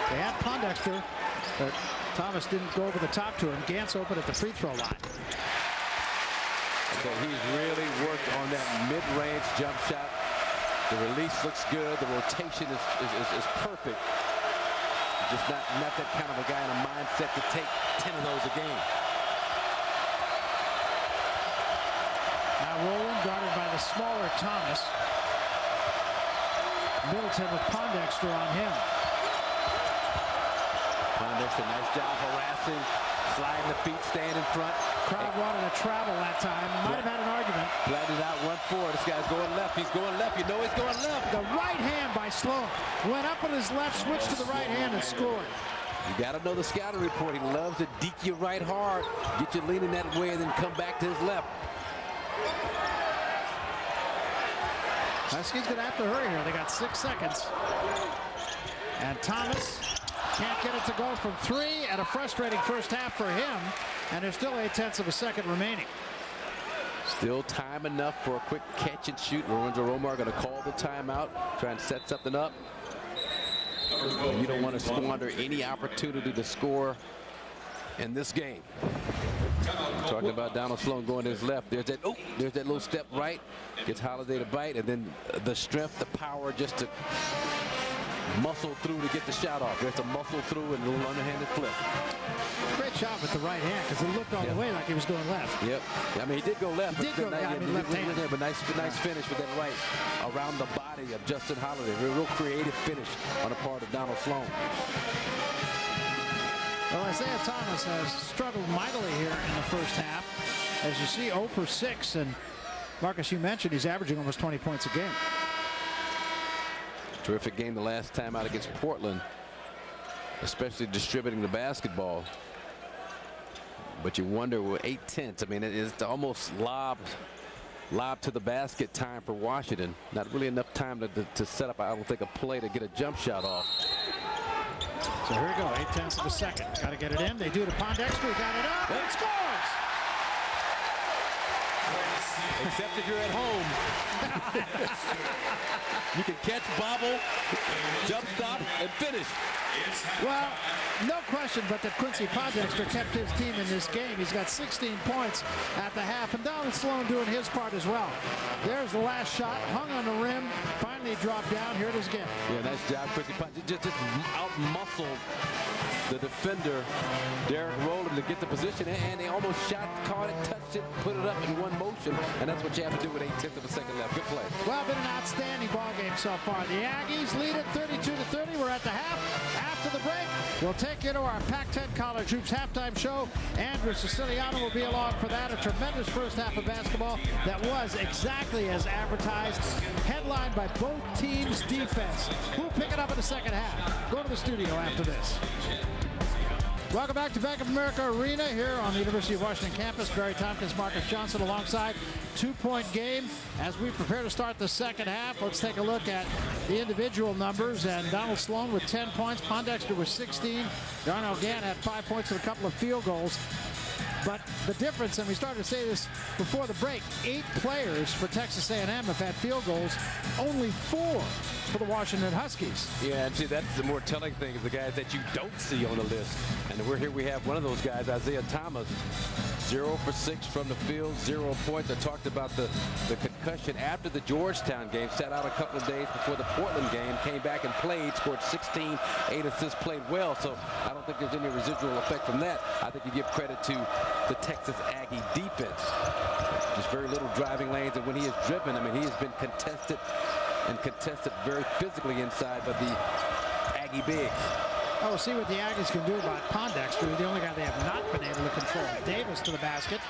They had Pondexter, but Thomas didn't go over the top to him. Gantz open at the free throw line. So he's really worked on that mid-range jump shot. The release looks good. The rotation is perfect. Just not that kind of a guy in a mindset to take 10 of those a game. Now Rowland guarded by the smaller Thomas. Middleton with Pondexter on him. Pondexter, nice job harassing, sliding the feet, staying in front. Crowd wanted to travel that time. Might have had an argument. Flattened out 1-4. This guy's going left. He's going left. You know he's going left. The right hand by Sloan. Went up with his left, switched to the right hand and scored. You got to know the scouting report. He loves to deke you right hard, get you leaning that way, and then come back to his left. Huskies going to have to hurry here. They got 6 seconds. And Thomas can't get it to go from 3, and a frustrating first half for him. And there's still 0.8 of a second remaining. Still time enough for a quick catch and shoot. Lorenzo Romar going to call the timeout, try and set something up. You don't want to squander any opportunity to score in this game. Talking about Donald Sloan going to his left. There's that little step right. Gets Holiday to bite, and then the strength, the power just to muscle through to get the shot off. There's a muscle through and a little underhanded flip. Great shot with the right hand because it looked all the way like he was going left. Yep. I mean, he did go left. He did go left hand. There, but nice finish with that right around the body of Justin Holiday. Real creative finish on the part of Donald Sloan. Well, Isaiah Thomas has struggled mightily here in the first half. As you see, 0 for 6. And Marcus, you mentioned he's averaging almost 20 points a game. Terrific game the last time out against Portland, especially distributing the basketball. But you wonder, with 8-10, I mean, it is almost lob to the basket time for Washington. Not really enough time to set up, I don't think, a play to get a jump shot off. So here we go, 0.8 of a second. Got to get it in. They do to Pondexter. Got it up. And scores! Except if you're at home. You can catch, bobble, jump stop, and finish. Well, no question but that Quincy Pondexter kept his team in this game. He's got 16 points at the half, and Donald Sloan doing his part as well. There's the last shot, hung on the rim, finally dropped down. Here it is again. Yeah, nice job, Quincy Pondexter. Just out-muscled the defender, Derek Rowland, to get the position, and they almost caught it, touched it, put it up in one motion, and that's what you have to do with 0.8 of a second left. Good play. Well, been an outstanding ball game so far. The Aggies lead it 32-30. We're at the half. After the break, we'll take you to our Pac-10 College Hoops halftime show. Andrew Siciliano will be along for that. A tremendous first half of basketball that was exactly as advertised, headlined by both teams' defense. Who'll pick it up in the second half? Go to the studio after this. Welcome back to Bank of America Arena here on the University of Washington campus. Barry Tompkins, Marcus Johnson alongside. 2-point game as we prepare to start the second half. Let's take a look at the individual numbers. And Donald Sloan with 10 points. Pondexter with 16. Darnell Gann had 5 points and a couple of field goals. But the difference, and we started to say this before the break, 8 players for Texas A&M have had field goals, only 4 for the Washington Huskies. Yeah, and see, that's the more telling thing, is the guys that you don't see on the list. And we have one of those guys, Isaiah Thomas, 0 for 6 from the field, 0 points. I talked about the concussion after the Georgetown game, sat out a couple of days before the Portland game, came back and played, scored 16, 8 assists, played well. So I don't think there's any residual effect from that. I think you give credit to the Texas Aggie defense. Just very little driving lanes, and when he is driven, I mean, he has been contested very physically inside by the Aggie bigs. Oh, we'll see what the Aggies can do about Pondexter, the only guy they have not been able to control. Davis to the basket,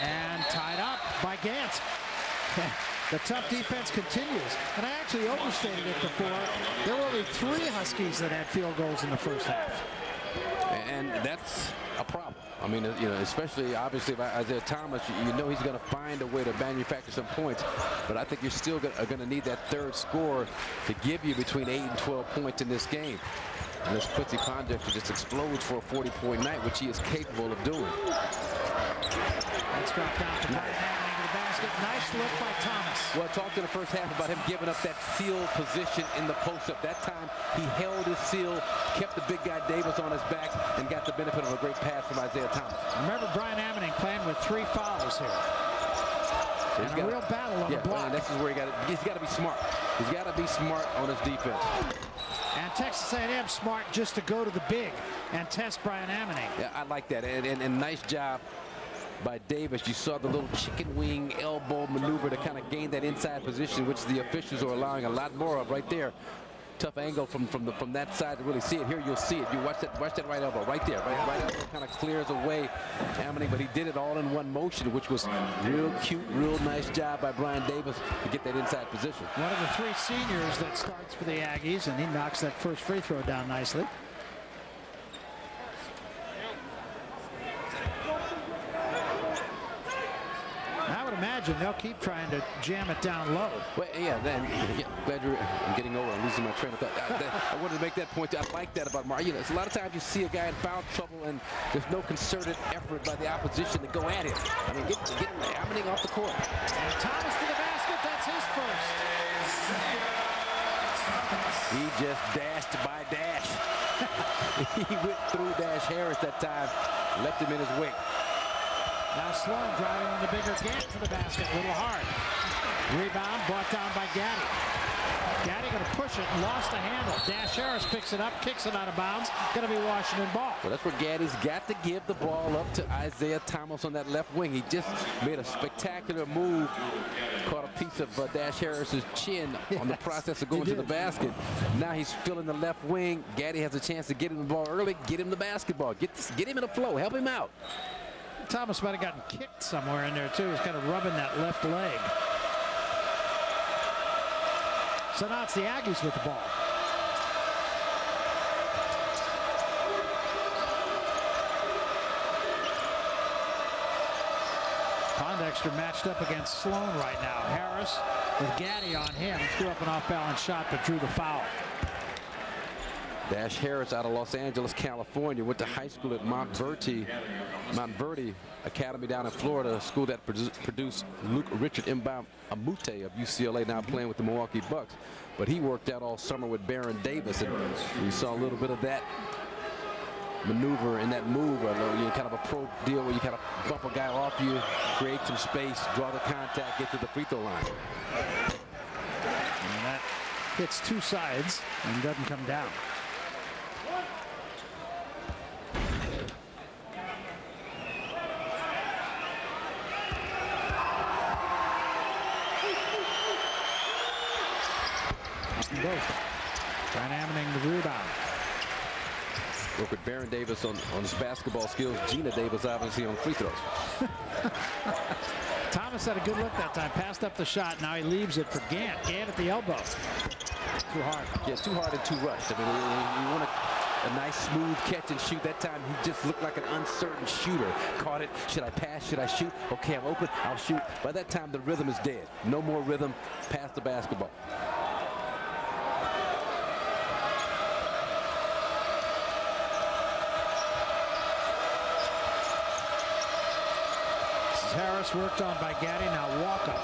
and tied up by Gant. The tough defense continues. And I actually overstated it before. There were only 3 Huskies that had field goals in the first half. And that's a problem. I mean, you know, especially obviously by Isaiah Thomas, you know he's going to find a way to manufacture some points. But I think you're still going to need that third score to give you between 8 and 12 points in this game. Unless Quincy Pondexter just explodes for a 40-point night, which he is capable of doing. Let's drop down to the basket. Nice look by Thomas. Well, I talked in the first half about him giving up that seal position in the post-up. That time he held his seal, kept the big guy Davis on his back, and got the benefit of a great pass from Isaiah Thomas. Remember Brian Ammoning playing with 3 fouls here. And a real battle on the block. And this is where he's got to be smart. He's got to be smart on his defense. And Texas A&M smart just to go to the big and test Brian Ammoning. Yeah, I like that. And nice job by Davis. You saw the little chicken wing elbow maneuver to kind of gain that inside position, which the officials are allowing a lot more of right there. Tough angle from that side to really see it. Here you'll see it. You watch that right elbow right there. Right elbow kind of clears away Ammoning, but he did it all in one motion, which was real cute, real nice job by Brian Davis to get that inside position. One of the three seniors that starts for the Aggies, and he knocks that first free throw down nicely. I would imagine they'll keep trying to jam it down low. Well, glad I'm getting over. I'm losing my train of thought. I wanted to make that point. I like that about Mar. A lot of times you see a guy in foul trouble and there's no concerted effort by the opposition to go at him. I mean, get Ammoning off the court. And Thomas to the basket. That's his first. He just dashed by Dash. He went through Dash Harris that time, left him in his wake. Now Sloan driving on the bigger Gant to the basket, a little hard. Rebound brought down by Gaddy. Gaddy going to push it, lost the handle. Dash Harris picks it up, kicks it out of bounds. Going to be Washington ball. Well, that's where Gaddy's got to give the ball up to Isaiah Thomas on that left wing. He just made a spectacular move. Caught a piece of Dash Harris's chin on the process of going to the basket. Now he's filling the left wing. Gaddy has a chance to get him the ball early, get him the basketball, get him in the flow, help him out. Thomas might have gotten kicked somewhere in there too. He's kind of rubbing that left leg. So now it's the Aggies with the ball. Pondexter matched up against Sloan right now. Harris with Gaddy on him. Threw up an off-balance shot but drew the foul. Dash Harris out of Los Angeles, California, went to high school at Montverde Academy down in Florida, a school that produced Richard Mbamute of UCLA, now playing with the Milwaukee Bucks. But he worked out all summer with Baron Davis, and we saw a little bit of that maneuver and that move, kind of a pro deal where you kind of bump a guy off you, create some space, draw the contact, get to the free throw line. And that hits two sides and doesn't come down. Both. Brian Ammoning the rebound. Work with Baron Davis on his basketball skills. Gina Davis obviously on free throws. Thomas had a good look that time. Passed up the shot. Now he leaves it for Gant. Gant at the elbow. Too hard. Yeah, too hard and too rushed. I mean, you want a nice smooth catch and shoot. That time he just looked like an uncertain shooter. Caught it. Should I pass? Should I shoot? Okay, I'm open. I'll shoot. By that time, the rhythm is dead. No more rhythm. Pass the basketball. Harris worked on by Gaddy. Now Walker.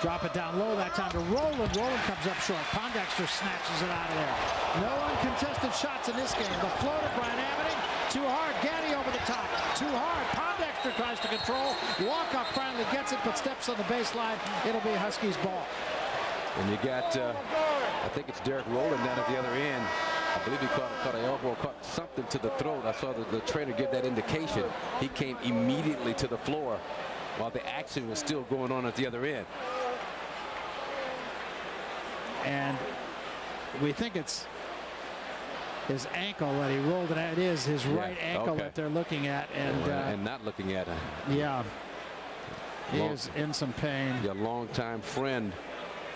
Drop it down low. That time to Rowland. Rowland comes up short. Pondexter snatches it out of there. No uncontested shots in this game. The floater, Brian Ammoning. Too hard. Gaddy over the top. Too hard. Pondexter tries to control. Walker finally gets it, but steps on the baseline. It'll be Huskies ball. And you got, I think it's Derek Rowland down at the other end. I believe he caught an elbow, caught something to the throat. I saw the trainer give that indication. He came immediately to the floor while the action was still going on at the other end. And we think it's his ankle that he rolled it at. It is his right ankle that they're looking at. And not looking at it. Yeah. He is in some pain. Your longtime friend,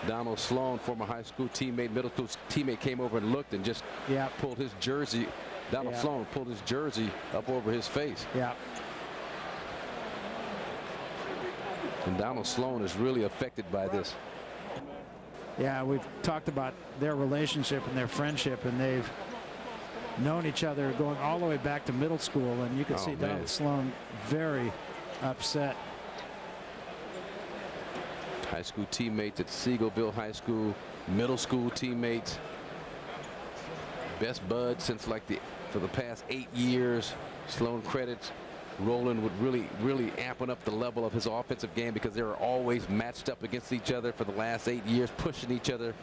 Donald Sloan, former high school teammate, middle school teammate, came over and looked and just pulled his jersey. Donald Sloan pulled his jersey up over his face. Yeah. And Donald Sloan is really affected by this. Yeah, we've talked about their relationship and their friendship, and they've known each other going all the way back to middle school, and you can see Donald Sloan very upset. High school teammates at Seagoville High School, middle school teammates, best buds since for the past 8 years. Sloan credits Rowland would really amping up the level of his offensive game, because they were always matched up against each other for the last 8 years, pushing each other.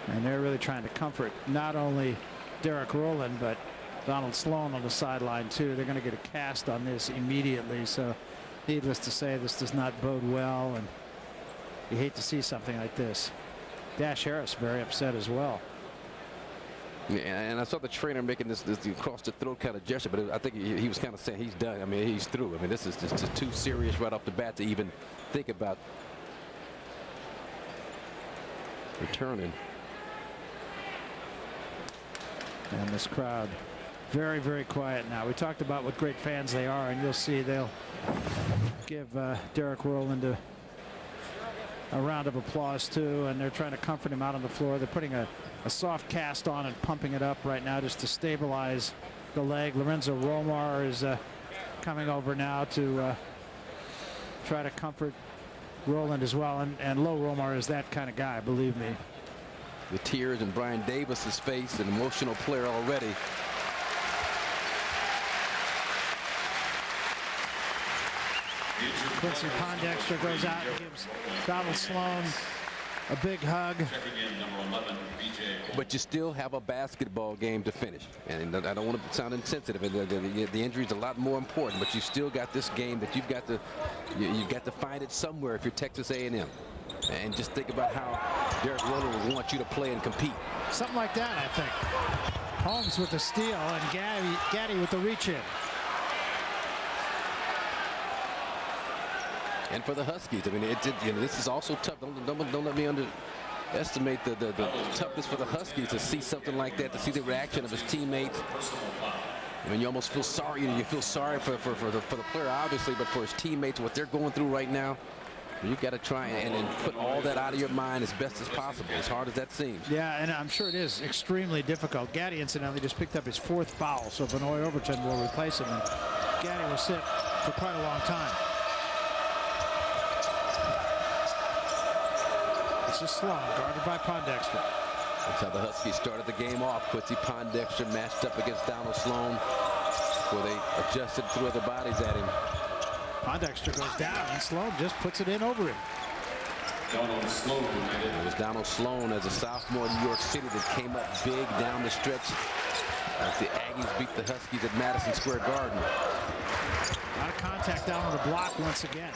And they're really trying to comfort not only Derek Rowland, but Donald Sloan on the sideline too. They're going to get a cast on this immediately. So needless to say, this does not bode well, and you hate to see something like this. Dash Harris very upset as well. Yeah, and I saw the trainer making this across the throat kind of gesture, but I think he was kind of saying he's done. I mean, he's through. I mean, this is just too serious right off the bat to even think about returning. And this crowd very, very quiet now. We talked about what great fans they are, and you'll see they'll give Derek Rowland a round of applause too, and they're trying to comfort him out on the floor. They're putting a soft cast on and pumping it up right now just to stabilize the leg. Lorenzo Romar is coming over now to try to comfort Rowland as well, and Low Romar is that kind of guy, believe me. The tears in Brian Davis's face, an emotional player already. Quincy Pondexter goes out and gives Donald Sloan a big hug. But you still have a basketball game to finish, and I don't want to sound insensitive. The injury is a lot more important, but you still got this game that you've got to find it somewhere if you're Texas A&M. And just think about how Derek Rowland would want you to play and compete. Something like that, I think. Holmes with the steal and Gaddy with the reach in. And for the Huskies, I mean, this is also tough. Don't let me underestimate the toughness for the Huskies to see something like that, to see the reaction of his teammates. I mean, you almost feel sorry. You feel sorry for the player, obviously, but for his teammates, what they're going through right now. You've got to try and put all that out of your mind as best as possible, as hard as that seems. Yeah, and I'm sure it is extremely difficult. Gaddy, incidentally, just picked up his 4th foul, so Benoit Overton will replace him, and Gaddy will sit for quite a long time. This is Sloan, guarded by Pondexter. That's how the Huskies started the game off. Quincy Pondexter matched up against Donald Sloan before they adjusted, threw other bodies at him. Pondexter goes down, and Sloan just puts it in over him. Donald Sloan. It was Donald Sloan as a sophomore in New York City that came up big down the stretch as the Aggies beat the Huskies at Madison Square Garden. A lot of contact down on the block once again.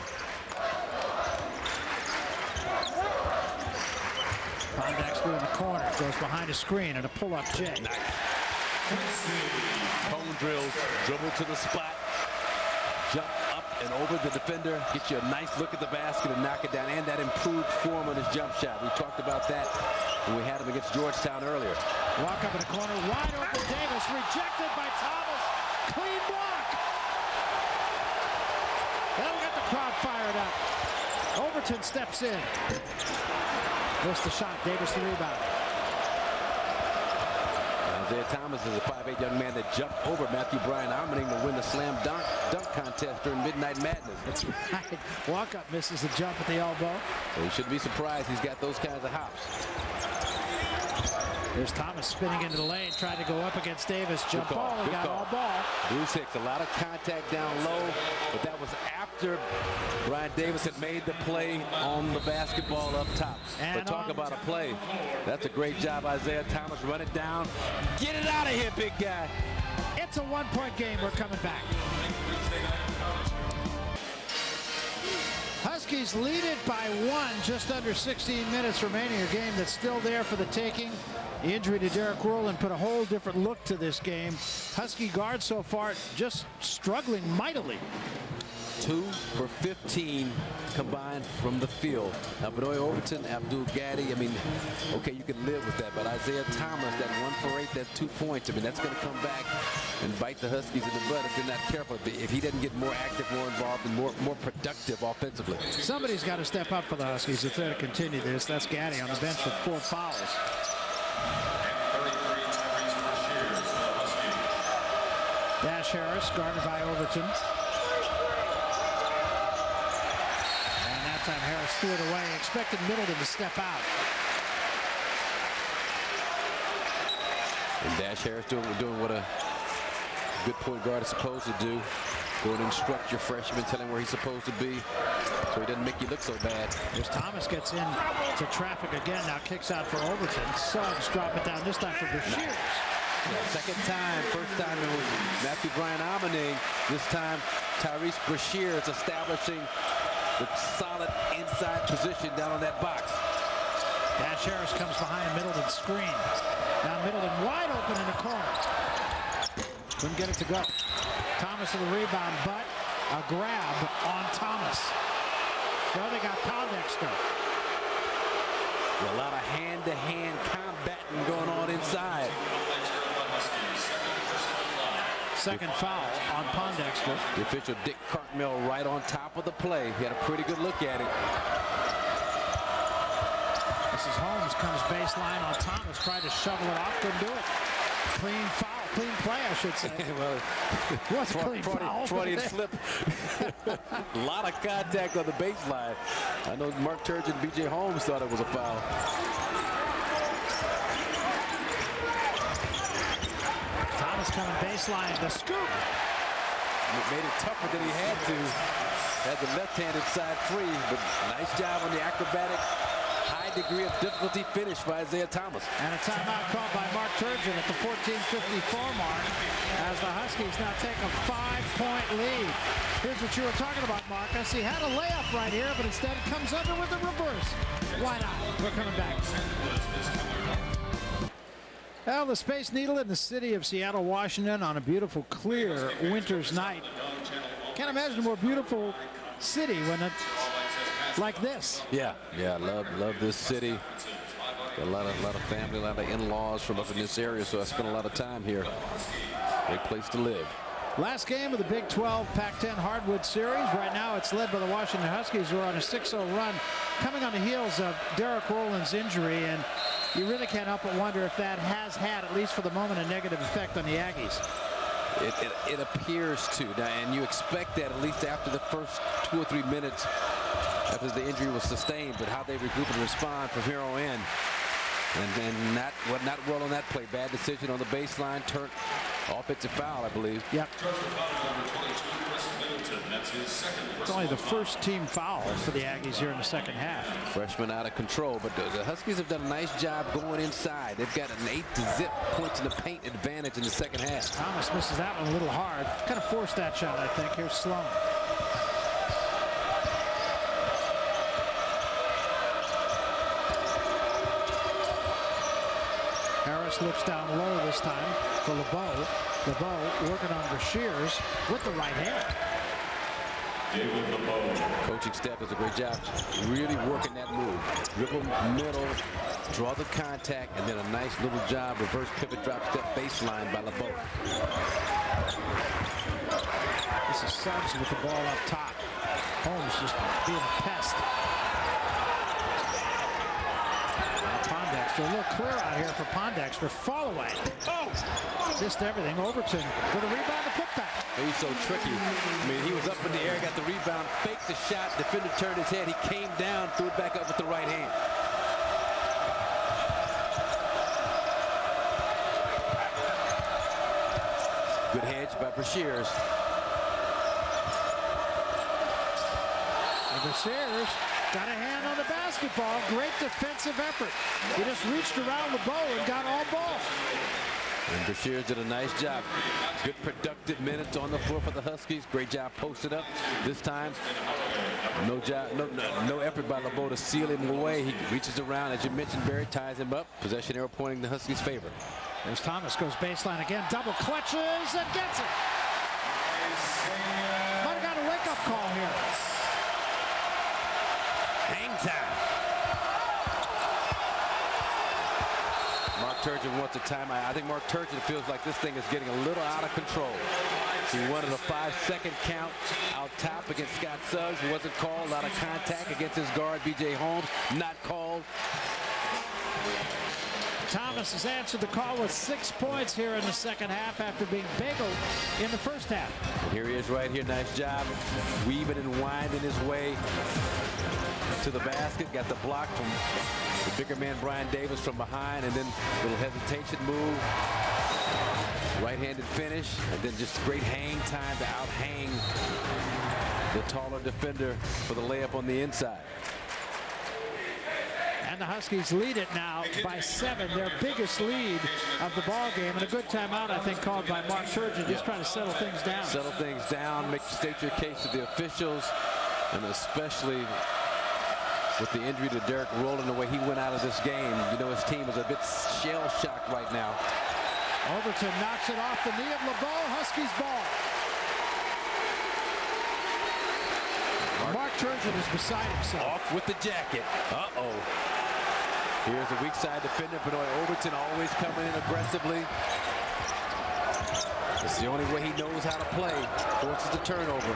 Pondexter in the corner, goes behind a screen and a pull-up J. Cone drills, dribble to the spot, jump up and over the defender, get you a nice look at the basket and knock it down, and that improved form on his jump shot. We talked about that when we had him against Georgetown earlier. Walk up in the corner, wide open Davis, rejected by Thomas. Clean block. That'll get the crowd fired up. Overton steps in. Missed the shot, Davis the rebound. Isaiah Thomas is a 5'8" young man that jumped over Matthew Bryan Armining to win the slam dunk contest during Midnight Madness. That's right. Walk-up misses the jump at the elbow. So you shouldn't be surprised he's got those kinds of hops. There's Thomas spinning into the lane, trying to go up against Davis. Jump ball, he got all ball. Bruce Hicks, a lot of contact down low, but that was after Brian Davis had made the play on the basketball up top. And but talk about a play. That's a great job, Isaiah Thomas. Run it down. Get it out of here, big guy. It's a one-point game. We're coming back. Huskies lead it by 1, just under 16 minutes remaining. A game that's still there for the taking. The injury to Derek Rowland put a whole different look to this game. Husky guards so far just struggling mightily. 2 for 15 combined from the field. Now, Benoit Overton, Abdul Gaddy, I mean, okay, you can live with that, but Isaiah Thomas, that 1 for 8, that 2 points, I mean, that's going to come back and bite the Huskies in the butt if they're not careful, if he doesn't get more active, more involved, and more productive offensively. Somebody's got to step up for the Huskies if they're to continue this. That's Gaddy on the bench with 4 fouls. Dash Harris, guarded by Overton. And that time Harris threw it away, expected Middleton to step out. And Dash Harris doing what a good point guard is supposed to do. Go and instruct your freshman, tell him where he's supposed to be, so he doesn't make you look so bad. As Thomas gets in to traffic again, now kicks out for Overton. Suggs drop it down, this time for Brashears. Yeah, second time. First time it was Matthew Bryan Amaning. This time Tyrese Brashears establishing the solid inside position down on that box. Dash Harris comes behind Middleton's screen. Now Middleton wide open in the corner. Couldn't get it to go. Thomas to the rebound, but a grab on Thomas. Well, they got Pondexter. A lot of hand-to-hand combating going on inside. Second foul on Pondexter. The official Dick Cartmel right on top of the play. He had a pretty good look at it. Mrs. Holmes comes baseline on Thomas, tried to shovel it off, couldn't do it. Clean foul, clean play, I should say. Well, What's a clean foul? Freudian slip. A lot of contact on the baseline. I know Mark Turgeon and B.J. Holmes thought it was a foul. Thomas coming baseline, the scoop. It made it tougher than he had to. Had the left-handed side free, but nice job on the acrobatic, high degree of difficulty finish by Isaiah Thomas. And a timeout called by Mark Turgeon at the 14:54 mark as the Huskies now take a 5-point lead. Here's what you were talking about, Marcus. He had a layup right here, but instead it comes under with a reverse. Why not? We're coming back. Well, the Space Needle in the city of Seattle, Washington on a beautiful, clear winter's night. Can't imagine a more beautiful city when it's like this. Yeah, love this city. Got a lot of family, a lot of in-laws from up in this area, so I spent a lot of time here. Great place to live. Last game of the Big 12 Pac-10 Hardwood Series. Right now it's led by the Washington Huskies, who are on a 6-0 run, coming on the heels of Derek Rowland's injury, and you really can't help but wonder if that has had, at least for the moment, a negative effect on the Aggies. It appears to, and you expect that at least after the first 2 or 3 minutes after the injury was sustained, but how they regroup and respond from here on in. And then not well on that play. Bad decision on the baseline. Turn offensive foul, I believe. Yep. It's only the first team foul for the Aggies here in the second half. Freshman out of control, but the Huskies have done a nice job going inside. They've got an 8-0 points in the paint advantage in the second half. Thomas misses that one a little hard. Kind of forced that shot, I think. Here's Sloan. Harris looks down low this time for LeBeau. LeBeau working on Brashears with the right hand. Coaching staff does a great job really working that move. Dribble middle, draw the contact, and then a nice little job, reverse pivot drop step baseline by LeBeau. This is Suggs with the ball up top. Holmes just being a pest. Pondexter, a little clear out here for Pondexter. Fall away. Oh! Missed everything. Overton with a rebound to putback. He's so tricky. I mean, he was up in the air, got the rebound, faked the shot, defender turned his head, he came down, threw it back up with the right hand. Good hedge by Brashears. And Brashears got a hand on the basketball. Great defensive effort. He just reached around the bow and got all ball. And Brashears did a nice job. Good productive minutes on the floor for the Huskies. Great job posted up. This time, no effort by LeBeau to seal him away. He reaches around, as you mentioned, Barry ties him up. Possession arrow pointing the Huskies' favor. There's Thomas, goes baseline again, double clutches and gets it. Might have got a wake-up call here. Hang time. Mark Turgeon wants a timeout. I think Mark Turgeon feels like this thing is getting a little out of control. He wanted a 5-second count out top against Scott Suggs. It wasn't called. A lot of contact against his guard, B.J. Holmes. Not called. Thomas has answered the call with 6 points here in the second half after being bageled in the first half. And here he is right here. Nice job weaving and winding his way to the basket. Got the block from the bigger man Brian Davis from behind, and then a little hesitation move. Right-handed finish, and then just great hang time to out-hang the taller defender for the layup on the inside. And the Huskies lead it now by 7, their biggest lead of the ball game. And a good timeout, I think, called by Mark Turgeon, just trying to settle things down. Settle things down, state your case to the officials, and especially with the injury to Derek Rowland, the way he went out of this game. You know, his team is a bit shell-shocked right now. Overton knocks it off the knee of LeBeau. Huskies ball. Mark Turgeon is beside himself. Off with the jacket. Uh-oh. Here's a weak side defender. Benoit Overton always coming in aggressively. It's the only way he knows how to play. Forces the turnover.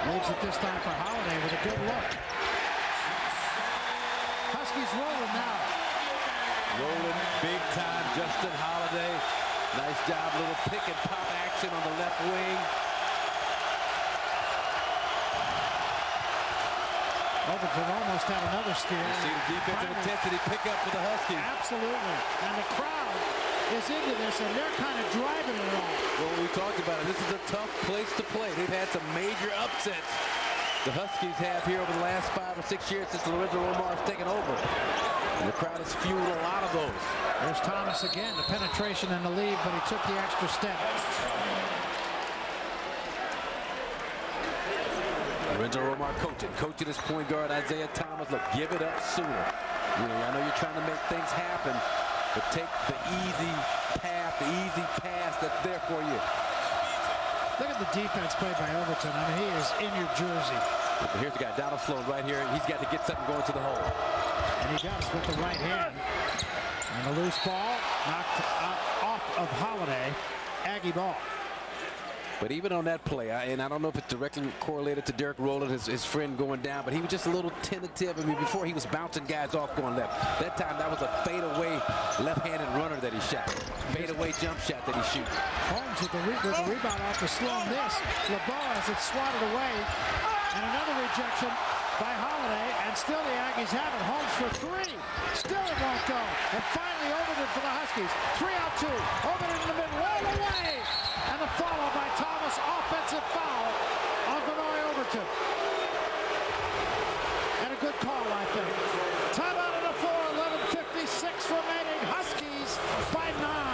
Leaves it this time for Holiday with a good look. Huskies rolling now. Rolling big time. Justin Holiday. Nice job. Little pick and pop action on the left wing. Overton almost had another steal. You see the defensive intensity pick up for the Huskies. Absolutely. And the crowd is into this, and they're kind of driving it all. Well, we talked about it. This is a tough place to play. They've had some major upsets. The Huskies have here over the last 5 or 6 years since Lorenzo Romar has taken over. And the crowd has fueled a lot of those. There's Thomas again, the penetration and the lead, but he took the extra step. Lorenzo Romar coaching his point guard Isaiah Thomas. Look, give it up sooner. You know, I know you're trying to make things happen, but take the easy path, the easy pass that's there for you. Look at the defense played by Overton. I mean, he is in your jersey. Here's the guy, Donald Sloan, right here. He's got to get something going to the hole. And he does with the right hand. And a loose ball knocked off of Holiday. Aggie ball. But even on that play, and I don't know if it's directly correlated to Derek Rowland, his friend going down, but he was just a little tentative. I mean, before he was bouncing guys off going left. That time, that was a fadeaway left-handed runner that he shot. Fadeaway jump shot that he shoots. Holmes with the rebound off the slow miss. LeBeau has it swatted away. And another rejection by Holiday, and still the Aggies have it. Holmes for 3. Still it won't go. And finally Overton for the Huskies. 3 out 2. Overton in the middle, all the way. And the follow by Thomas, offensive foul on Benoit Overton. And a good call, I think. Timeout on the floor, 11:56 remaining. Huskies by 9.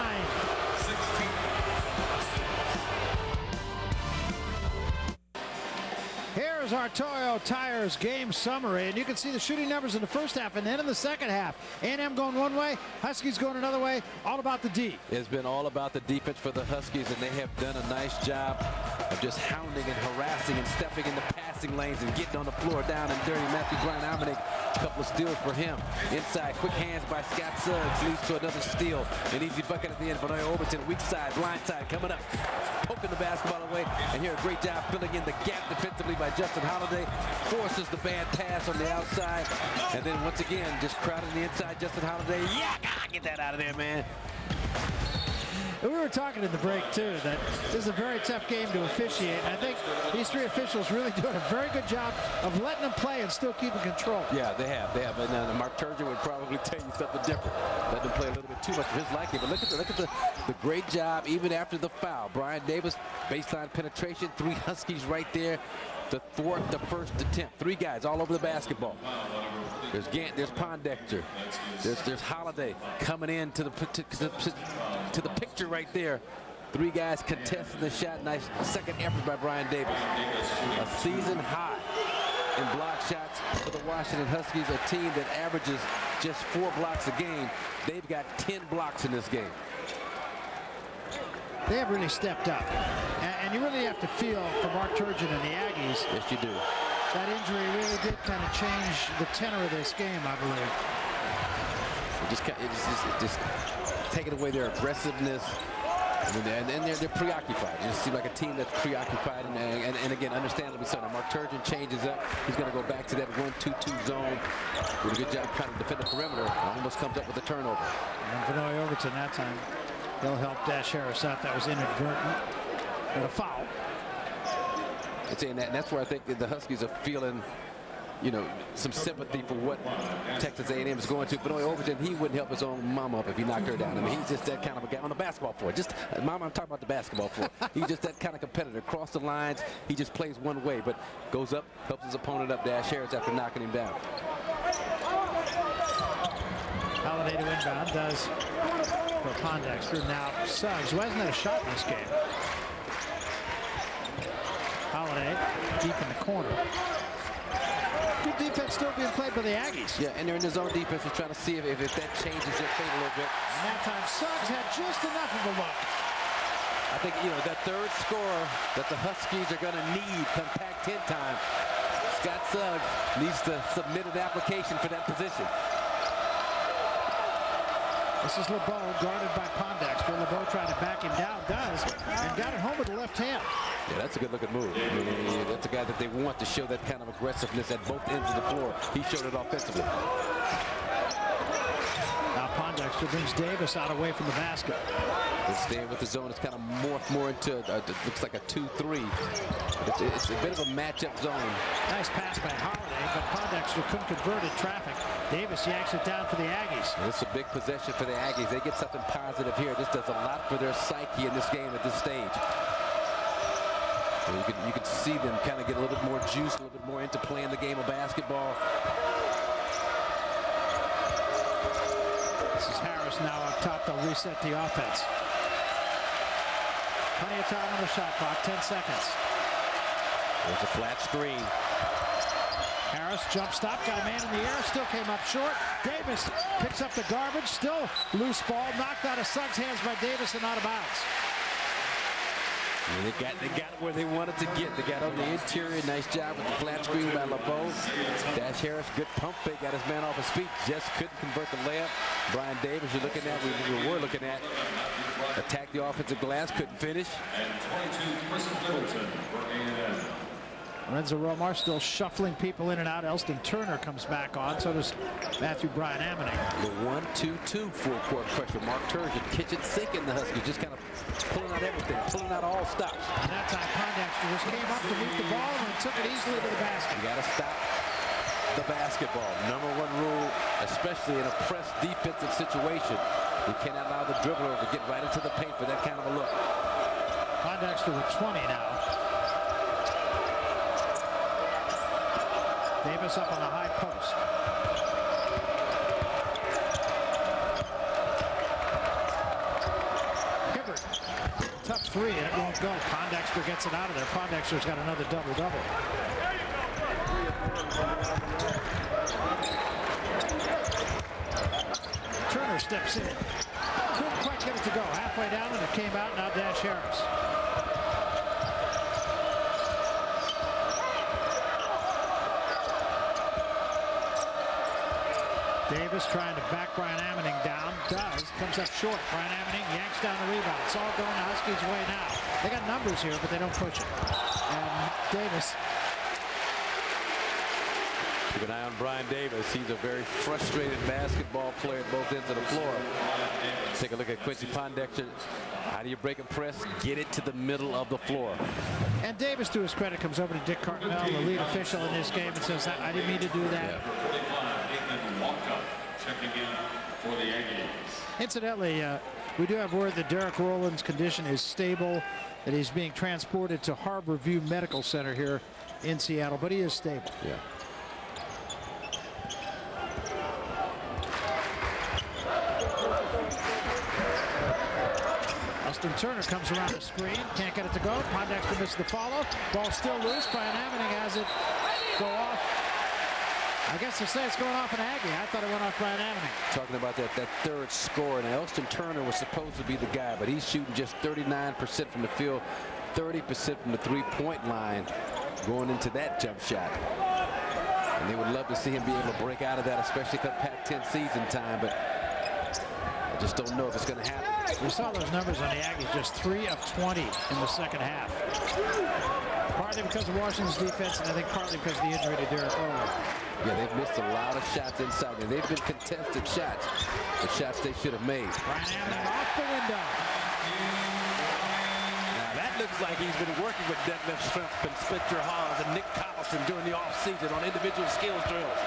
Here's our Toyo Tires game summary, and you can see the shooting numbers in the first half and then in the second half. A&M going one way, Huskies going another way, all about the D. It's been all about the defense for the Huskies, and they have done a nice job of just hounding and harassing and stepping in the passing lanes and getting on the floor down and dirty. Matthew Bryan-Almanick, a couple of steals for him. Inside, quick hands by Scott Suggs leads to another steal. An easy bucket at the end. Benoit Overton, weak side, blind side, coming up, poking the basketball away, and here a great job filling in the gap defensively by Justin Holiday. Forces the bad pass on the outside, and then once again, just crowding the inside. Justin Holiday, get that out of there, man. We were talking in the break, too, that this is a very tough game to officiate. And I think these 3 officials really doing a very good job of letting them play and still keeping control. Yeah, they have. And Mark Turgeon would probably tell you something different. Let them play a little bit too much of his liking. But look at the great job even after the foul. Brian Davis, baseline penetration, 3 Huskies right there to thwart the first attempt. 3 guys all over the basketball. There's Gant, there's Pondexter, there's Holiday coming in to the picture right there. 3 guys contesting the shot. Nice second effort by Brian Davis. A season high in block shots for the Washington Huskies, a team that averages just 4 blocks a game. They've got 10 blocks in this game. They have really stepped up. And you really have to feel for Mark Turgeon and the Aggies. Yes, you do. That injury really did kind of change the tenor of this game, I believe. It just taking away their aggressiveness, And they're preoccupied. It just seems like a team that's preoccupied, and again, understandably so. Now, Mark Turgeon changes up. He's going to go back to that 1-2-2 zone. Did a good job trying to defend the perimeter. Almost comes up with a turnover. And Vinoy Overton that time. He'll help Dash Harris out. That was inadvertent. And a foul. And that's where I think the Huskies are feeling, you know, some sympathy for what Texas A&M is going to. Vinoy Overton, he wouldn't help his own mama up if he knocked her down. I mean, he's just that kind of a guy on the basketball floor. Just, Mama, I'm talking about the basketball floor. He's just that kind of competitor. Across the lines, he just plays one way, but goes up, helps his opponent up, Dash Harris, after knocking him down. Holiday to inbound, does for Pondexter. Now Suggs, who hasn't had a shot in this game. Holiday deep in the corner. Good defense still being played by the Aggies. Yeah, and they're in the zone defense. They're trying to see if that changes their fate a little bit. And that time Suggs had just enough of a look. I think, you know, that third scorer that the Huskies are going to need come Pac-10 time. Scott Suggs needs to submit an application for that position. This is LeBeau guarded by Pondexter. LeBeau trying to back him down, does, and got it home with the left hand. Yeah, that's a good-looking move. I mean, that's a guy that they want to show that kind of aggressiveness at both ends of the floor. He showed it offensively. Now Pondexter brings Davis out away from the basket. It's staying with the zone. It's kind of morphed more into, looks like a 2-3. It's a bit of a matchup zone. Nice pass by Holiday, but Pondexter couldn't convert in traffic. Davis yanks it down for the Aggies. It's a big possession for the Aggies. They get something positive here. This does a lot for their psyche in this game at this stage. You can see them kind of get a little bit more juice, a little bit more into playing the game of basketball. This is Harris now up top. They'll reset the offense. Plenty of time on the shot clock. 10 seconds. There's a flat screen. Harris jump stop, got a man in the air, still came up short. Davis picks up the garbage, still loose ball, knocked out of Suggs' hands by Davis and out of bounds. And they got it where they wanted to get. They got on the interior. Nice job with the flat screen by LeBeau. Dash Harris, good pump fake, got his man off his feet. Just couldn't convert the layup. Brian Davis, you're looking at, we were looking at, attack the offensive glass, couldn't finish. And 22, Chris Fulton for A&M. Lorenzo Romar still shuffling people in and out. Elston Turner comes back on. So does Matthew Bryan Ammoning. The 1-2-2 full court pressure. Mark Turgeon kitchen sinking the Huskies, just kind of pulling out everything, pulling out all stops. And that time Pondexter just came up to meet the ball and took it easily to the basket. You got to stop the basketball. Number one rule, especially in a press defensive situation. You cannot allow the dribbler to get right into the paint for that kind of a look. Pondexter with 20 now. Davis up on the high post. Hibbert, tough three, and it won't go. Pondexter gets it out of there. Pondexter's got another double-double. Turner steps in. Couldn't quite get it to go. Halfway down, and it came out. Now Dash Harris. Davis trying to back Bryan Ammoning down. Does. Comes up short. Bryan Ammoning yanks down the rebound. It's all going the Huskies' way now. They got numbers here, but they don't push it. And Davis. Keep an eye on Brian Davis. He's a very frustrated basketball player at both ends of the floor. Take a look at Quincy Pondexter. How do you break a press? Get it to the middle of the floor. And Davis, to his credit, comes over to Dick Cartmel, the lead official in this game, and says, I didn't mean to do that. Yeah. Checking in for the Aggies. Incidentally, we do have word that Derek Rowland's condition is stable, that he's being transported to Harbor View Medical Center here in Seattle, but he is stable. Yeah. Elston Turner comes around the screen, can't get it to go. Pondexter misses the follow. Ball still loose. Bryan Ammoning has it go off. I guess they say it's going off an Aggie. I thought it went off Bryan Ammoning. Talking about that third score, and Elston Turner was supposed to be the guy, but he's shooting just 39% from the field, 30% from the three-point line going into that jump shot. And they would love to see him be able to break out of that, especially come Pac-10 season time, but I just don't know if it's going to happen. We saw those numbers on the Aggies, just 3 of 20 in the second half. Partly because of Washington's defense, and I think partly because of the injury to Derek Rowland. Yeah, they've missed a lot of shots inside, and they've been contested shots, the shots they should have made. Brian Amman off the window. Now that looks like he's been working with Detlef Schrempf and Spencer Hawes and Nick Collison during the offseason on individual skills drills.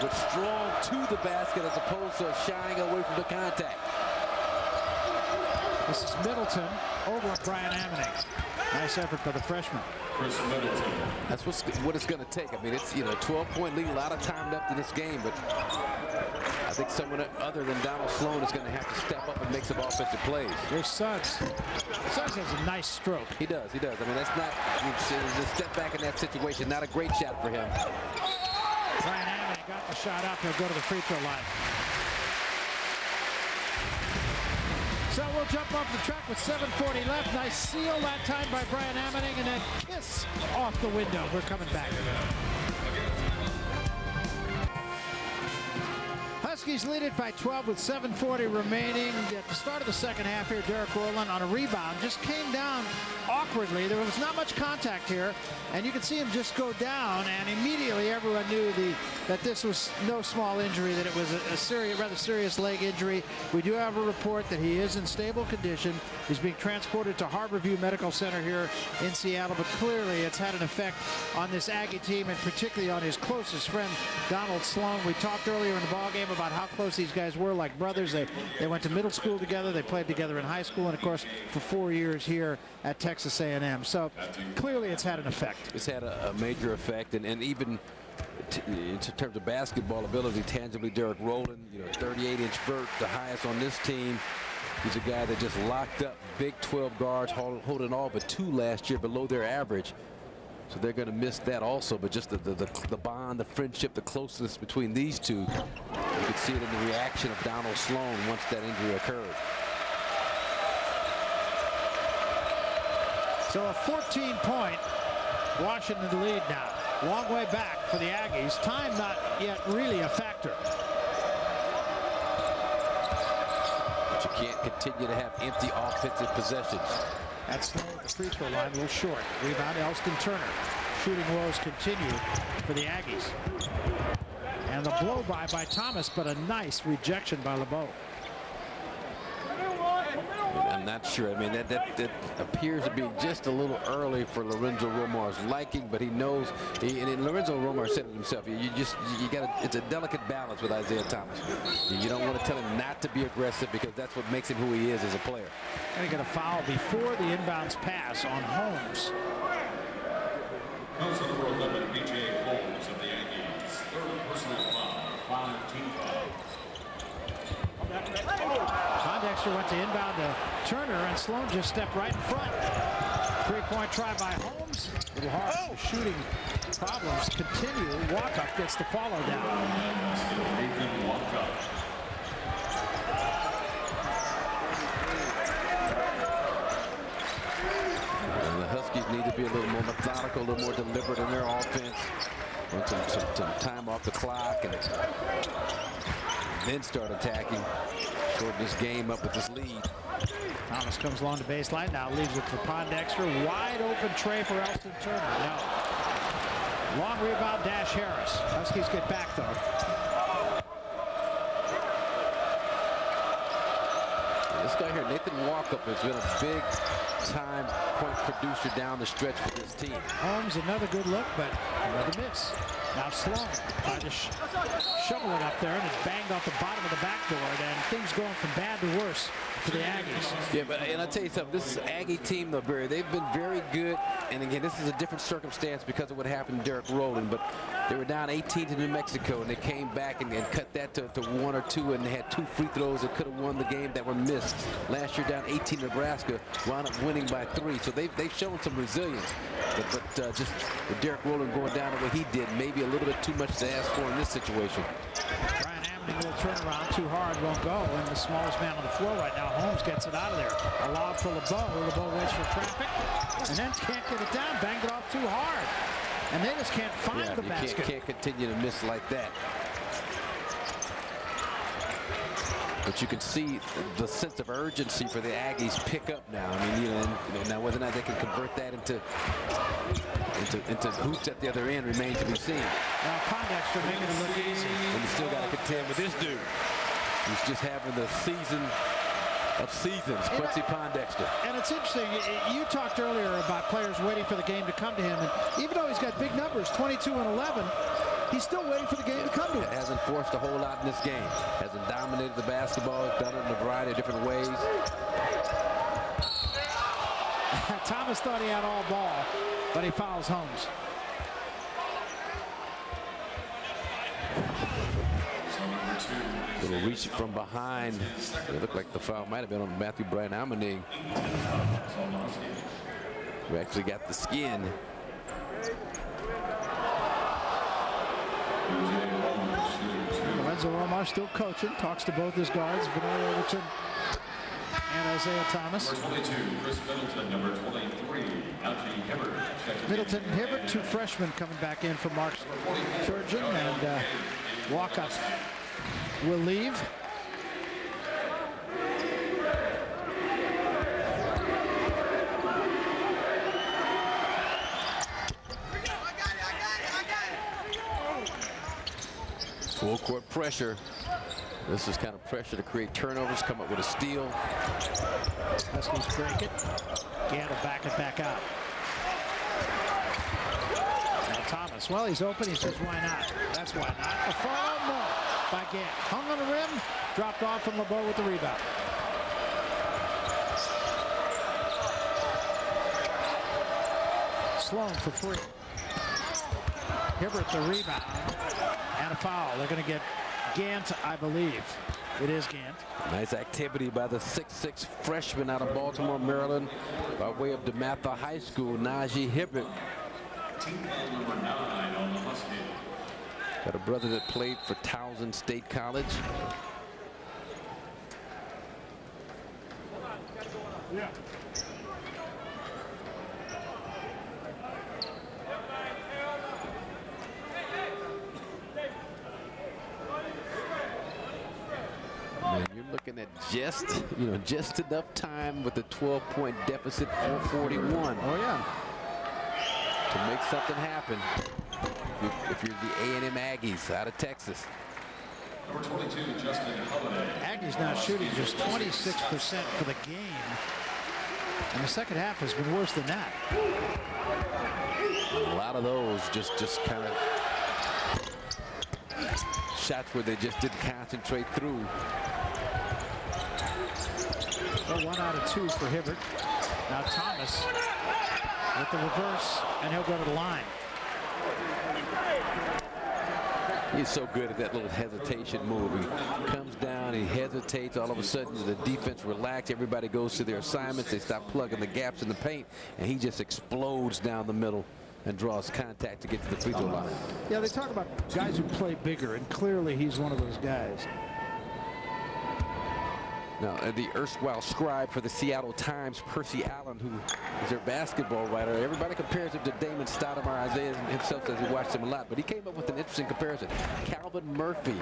With strong to the basket as opposed to shying away from the contact. This is Middleton over at Brian Amman. Nice effort by the freshman. Chris Middleton. That's what it's going to take. I mean, it's, you know, 12-point lead, a lot of time left in this game, but I think someone other than Donald Sloan is going to have to step up and make some offensive plays. Here's Suggs. Suggs has a nice stroke. He does. I mean, that's not, a step back in that situation, not a great shot for him. Brian Amman got the shot up. He'll go to the free throw line. So we'll jump off the track with 7:40 left. Nice seal that time by Brian Amman, and then kiss off the window. We're coming back. Huskies lead it by 12 with 7:40 remaining. At the start of the second half here, Derek Rowland on a rebound just came down awkwardly. There was not much contact here, and you could see him just go down, and immediately everyone knew that this was no small injury, that it was a rather serious leg injury. We do have a report that he is in stable condition. He's being transported to Harborview Medical Center here in Seattle, but clearly it's had an effect on this Aggie team, and particularly on his closest friend, Donald Sloan. We talked earlier in the ballgame about how close these guys were, like brothers. They went to middle school together. They played together in high school, and of course for 4 years here at Texas A&M. So clearly it's had an effect. It's had a major effect, and even in terms of basketball ability, tangibly, Derek Rowland, 38-inch vert, the highest on this team. He's a guy that just locked up Big 12 guards, holding all but 2 last year below their average. So they're going to miss that also, but just the bond, the friendship, the closeness between these two, you could see it in the reaction of Donald Sloan once that injury occurred. So a 14-point Washington lead now. Long way back for the Aggies. Time not yet really a factor. But you can't continue to have empty offensive possessions. That's the free throw line, a little short. Rebound, Elston Turner. Shooting woes continue for the Aggies. And the blow by Thomas, but a nice rejection by LeBeau. I'm not sure. I mean, that appears to be just a little early for Lorenzo Romar's liking, but he knows. And Lorenzo Romar said it himself. You got. It's a delicate balance with Isaiah Thomas. You don't want to tell him not to be aggressive because that's what makes him who he is as a player. Going to get a foul before the inbounds pass on Holmes. Council number 11, B.J. Holmes of the Yankees. Third personal foul, 5-team foul. Pondexter went to inbound to Turner, and Sloan just stepped right in front. 3-point try by Holmes. A little hard. The shooting problems continue. Walkup gets the follow down. Nathan Walkup. And the Huskies need to be a little more methodical, a little more deliberate in their offense. Want some time off the clock and then start attacking. Shorten this game up with this lead. Thomas comes along the baseline, now leaves it for Pondexter. Wide open tray for Elston Turner. No. Long rebound, Dash Harris. Huskies get back, though. This guy here, Nathan Walkup, has been a big-time point producer down the stretch for this team. Holmes, another good look, but another miss. Now Sloan tried to shovel it up there, and it banged off the bottom of the backboard, and things going from bad to worse for the Aggies. Yeah, and I'll tell you something, this is an Aggie team, though, Barry. They've been very good, and again, this is a different circumstance because of what happened to Derek Rowland, but they were down 18 to New Mexico, and they came back and cut that to 1 or 2, and they had 2 free throws that could have won the game that were missed. Last year, down 18 to Nebraska, wound up winning by 3, so they've shown some resilience, but just with Derek Rowland going down the way he did, maybe a little bit too much to ask for in this situation. Brian Amman will turn around too hard, won't go, and the smallest man on the floor right now, Holmes, gets it out of there. A lob for LeBeau. LeBeau waits for traffic, and then can't get it down, banged it off too hard. And they just can't find the basket. You can't continue to miss like that. But you can see the sense of urgency for the Aggies pick up now. I mean, now whether or not they can convert that into hoops at the other end remains to be seen. Now Pondexter making it look easy. And you still got to contend with this dude. He's just having the season of seasons, Quincy Pondexter. And it's interesting, you talked earlier about players waiting for the game to come to him, and even though he's got big numbers, 22 and 11, he's still waiting for the game to come to him. Hasn't forced a whole lot in this game. Hasn't dominated the basketball, done it in a variety of different ways. Thomas thought he had all ball, but he fouls Holmes. Little reach from behind. It looked like the foul might have been on Matthew Brian Almaning, who actually got the skin. Lorenzo Romar still coaching, talks to both his guards, Vanilla Overton and Isaiah Thomas. Number 22, Chris Middleton. Number 23, Najee Hibbert. Middleton and Hibbert, two freshmen coming back in for Mark Turgeon, and Walkup will leave. Full court pressure. This is kind of pressure to create turnovers, come up with a steal. Huskies break it. Gant will back it back out. Now Thomas, well, he's open. He says, why not? That's why not. A foul, no, by Gant. Hung on the rim, dropped off from LeBeau with the rebound. Sloan for free. Hibbert the rebound. And a foul. They're going to get Gant, I believe. It is Gant. Nice activity by the 6'6" freshman out of Baltimore, Maryland, by way of DeMatha High School, Najee Hibbert. Team foul number 9 on the Huskies. Got a brother that played for Towson State College. Yeah. Man, you're looking at just enough time with a 12-point deficit, 441. Oh, yeah. To make something happen. If you're the A&M Aggies out of Texas. Number 22, Justin Holiday. Aggies now shooting just 26% for the game. And the second half has been worse than that. A lot of those just kind of shots where they just didn't concentrate through. Well, 1 out of 2 for Hibbert. Now Thomas with the reverse, and he'll go to the line. He's so good at that little hesitation move. He comes down, he hesitates, all of a sudden the defense relaxes, everybody goes to their assignments, they stop plugging the gaps in the paint, and he just explodes down the middle and draws contact to get to the free throw line. Yeah, they talk about guys who play bigger, and clearly he's one of those guys. Now, the erstwhile scribe for the Seattle Times, Percy Allen, who is their basketball writer, everybody compares him to Damon Stoudemire. Isaiah himself says he watched him a lot, but he came up with an interesting comparison. Calvin Murphy,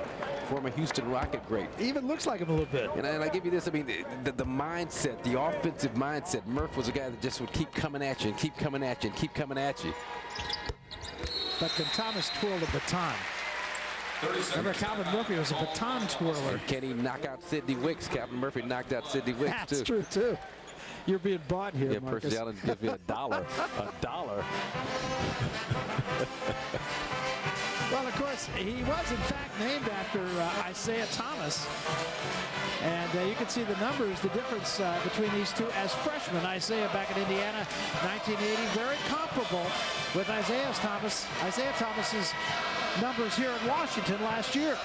former Houston Rocket great. Even looks like him a little bit. And I give you this, I mean, the mindset, the offensive mindset. Murph was a guy that just would keep coming at you and keep coming at you and keep coming at you. But can Thomas twirl the baton? Remember, Calvin Murphy was a baton twirler. Or can he knock out Sidney Wicks? Calvin Murphy knocked out Sidney Wicks, That's true, too. You're being bought here, Yeah, Marcus. Percy Allen gives me $1. $1. Well, of course, he was, in fact, named after Isaiah Thomas. And you can see the numbers, the difference between these two as freshmen. Isaiah back in Indiana, 1980, very comparable with Isaiah Thomas's numbers here in Washington last year.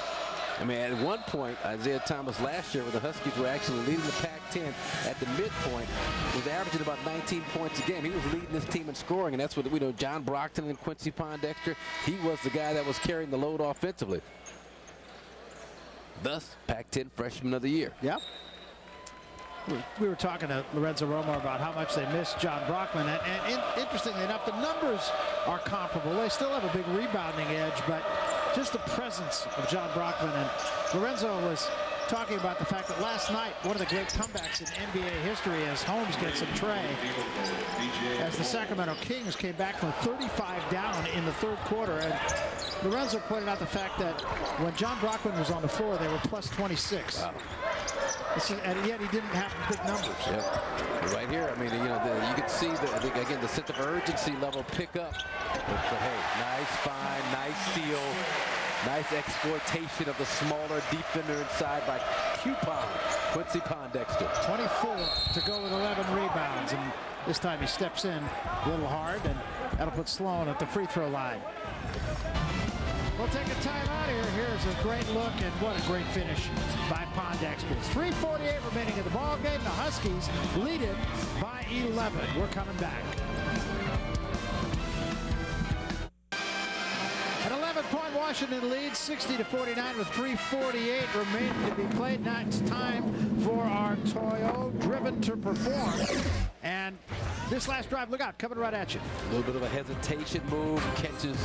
I mean, at one point, Isaiah Thomas last year, when the Huskies were actually leading the Pac-10 at the midpoint, was averaging about 19 points a game. He was leading this team in scoring, and that's what we know. John Brockton and Quincy Pondexter, he was the guy that was carrying the load offensively. Thus, Pac-10 Freshman of the Year. Yep. We were talking to Lorenzo Romar about how much they missed John Brockman, and interestingly enough, the numbers are comparable. They still have a big rebounding edge, but just the presence of John Brockman, and Lorenzo was talking about the fact that last night, one of the great comebacks in NBA history as Holmes gets a tray, as the Sacramento Kings came back from 35 down in the third quarter. And Lorenzo pointed out the fact that when John Brockman was on the floor, they were plus 26. Wow. And yet he didn't have big numbers. Yep. Right here, I mean, you know, you can see the, I think, again, the sense of urgency level pick up. But hey, nice find, nice steal, nice exploitation of the smaller defender inside by Quincy Pondexter. 24 to go with 11 rebounds, and this time he steps in a little hard, and that'll put Sloan at the free throw line. We'll take a time out here. Here's a great look, and what a great finish by Pondexter. 3:48 remaining in the ball game. The Huskies lead it by 11. We're coming back. An 11-point Washington lead, 60-49 with 3:48 remaining to be played. Now it's time for our Toyo driven to perform. And this last drive, look out, coming right at you. A little bit of a hesitation move, catches